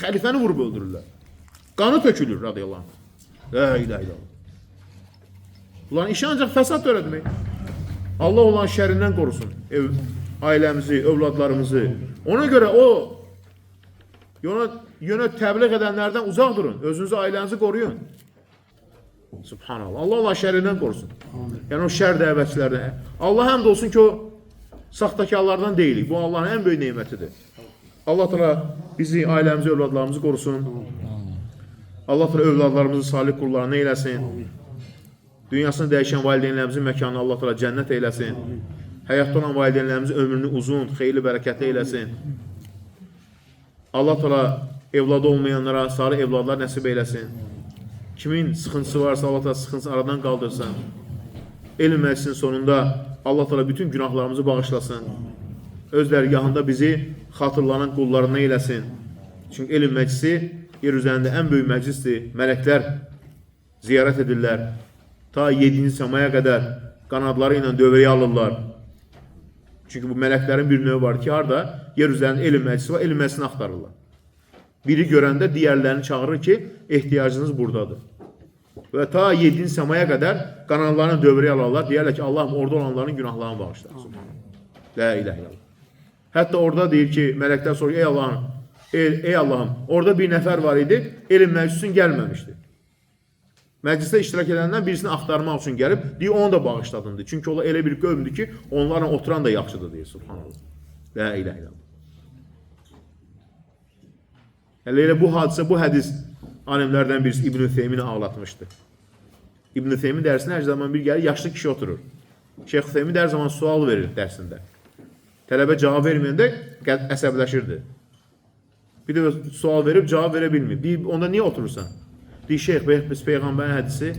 Xəlifəni vurub öldürürlər. Qanı tökülür radiyallahu anh. La ilahe illallah. Bunların işi ancaq fəsad törətmək. Allah onların şərindən qorusun. Ailəmizi, övladlarımızı. Ona görə o yönə təbliğ edənlərdən uzaq durun. Özünüzü, ailənizi qoruyun. Subhanallah. Allah onların şərindən qorusun. Yəni o şər dəvətçilərdən. Allah həmd olsun ki, o saxtakarlardan deyilik. Bu Allahın ən böyük neymətidir. Allah təala bizi, ailəmizi, övladlarımızı qorusun. Allah təala övladlarımızı salih qullarına eyləsin. Dünyasını dəyişən valideynlərimizin məkanını Allah təala cənnət eyləsin. Həyatda olan valideynlərimizin ömrünü uzun, xeyirli, bərəkətli eyləsin. Allah təala evladı olmayanlara sarı evladlar nəsib eyləsin. Kimin sıxıntısı varsa Allah təala sıxıntısını aradan qaldırsın. Elm məclisinin sonunda Allah təala bütün günahlarımızı bağışlasın. Öz dərgahında bizi xatırlanan qullarına eyləsin. Çünki elm məclisi yer üzərində ən böyük məclisdir. Mələklər ziyarət edirlər. Ta 7-ci səmaya qədər qanadları ilə dövrəyə alırlar. Çünki bu mələklərin bir növü var ki, harada yer üzərində elm məclisi var, elm məclisini axtarırlar. Biri görəndə digərlərini çağırır ki, ehtiyacınız buradadır. Və ta 7-ci səmaya qədər qanadlarını dövrəyə alırlar. Deyərlər ki, Allahım orada olanların günahlarını bağışlar. La ilahe illallah. Hətta orada deyir ki, mələklər soruyor, ey Allahım, orada bir nəfər var idi, elm məclisi üçün gəlməmişdi. Məclisdə iştirak edəndən birisini axtarmaq üçün gəlib, deyir, onu da bağışladındı. Çünki o elə bir qövmdür ki, onlarla oturan da yaxşıdır, deyir, subhanallah. La ilahe illallah. Elə bu hadisə, bu hədis alimlərdən birisi İbn-i Ütheymini ağlatmışdı. İbn-i Ütheymin dərsində hər zaman bir gəlir, yaşlı kişi oturur. Şeyx Ütheymin hər zaman sual verir dərsində. Tələbə cavab verməyəndə əsəbləşirdi. Bir də sual verib, cavab verə bilmir. Deyir, onda niyə oturursan? Deyir, şeyx, biz Peyğəmbərin hədisi.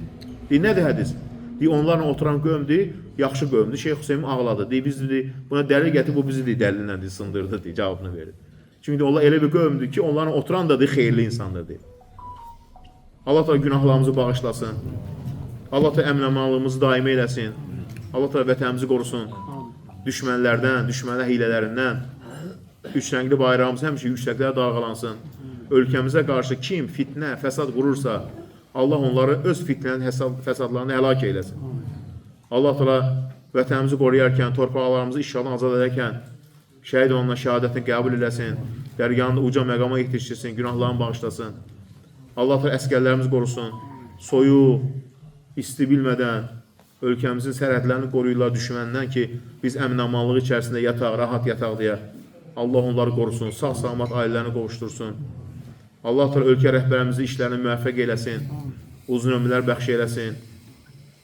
Deyir, nədir hədis? Deyir, onlarla oturan qövmdür, yaxşı qövmdür. Şeyx Hüseyin ağladı. Deyir, biz buna dəlil gətir, bu bizi dəlillə sındırdı, deyir, cavabını verir. Çünki onlar elə bir qövmdür ki, onlarla oturan da xeyirli insandır, deyir. Allah da günahlarımızı bağışlasın. Allah da əmin-amanlığımızı daimi eləsin. Allah da vətənimizi qorusun. Düşmənlərdən, düşmənlər hilələrindən. Üç rəngli bayrağımız həmişə yüksəklərə dalğalansın. Ölkəmizə qarşı kim fitnə, fəsad qurursa, Allah onları öz fitnənin fəsadlarını həlak eyləsin. Allah təala vətənimizi qoruyarkən, torpaqlarımızı işğaldan azad edərkən, şəhid olanla şəhadətini qəbul eləsin, dərgahında uca məqama yetişdirsin, günahlarını bağışlasın. Allah təala əsgərlərimizi qorusun, soyuq, isti bilmədən, ölkəmizin sərhədlərini qoruyurlar düşməndən ki, biz əmin-amanlıq içərisində yataq, rahat yataq deyə. Allah onları qorusun, sağ-salamat ailələrini qovuştursun. Allah təala ölkə rəhbərimizi işlərini müvəffəq eləsin, uzun ömürlər bəxş eləsin.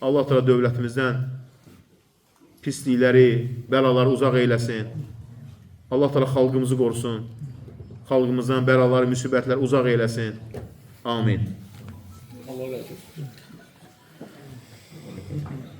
Allah təala dövlətimizdən pislikləri, bəlaları uzaq eyləsin. Allah təala xalqımızı qorusun, xalqımızdan bəlaları, müsibətlər uzaq eyləsin. Amin. Allah razı olsun.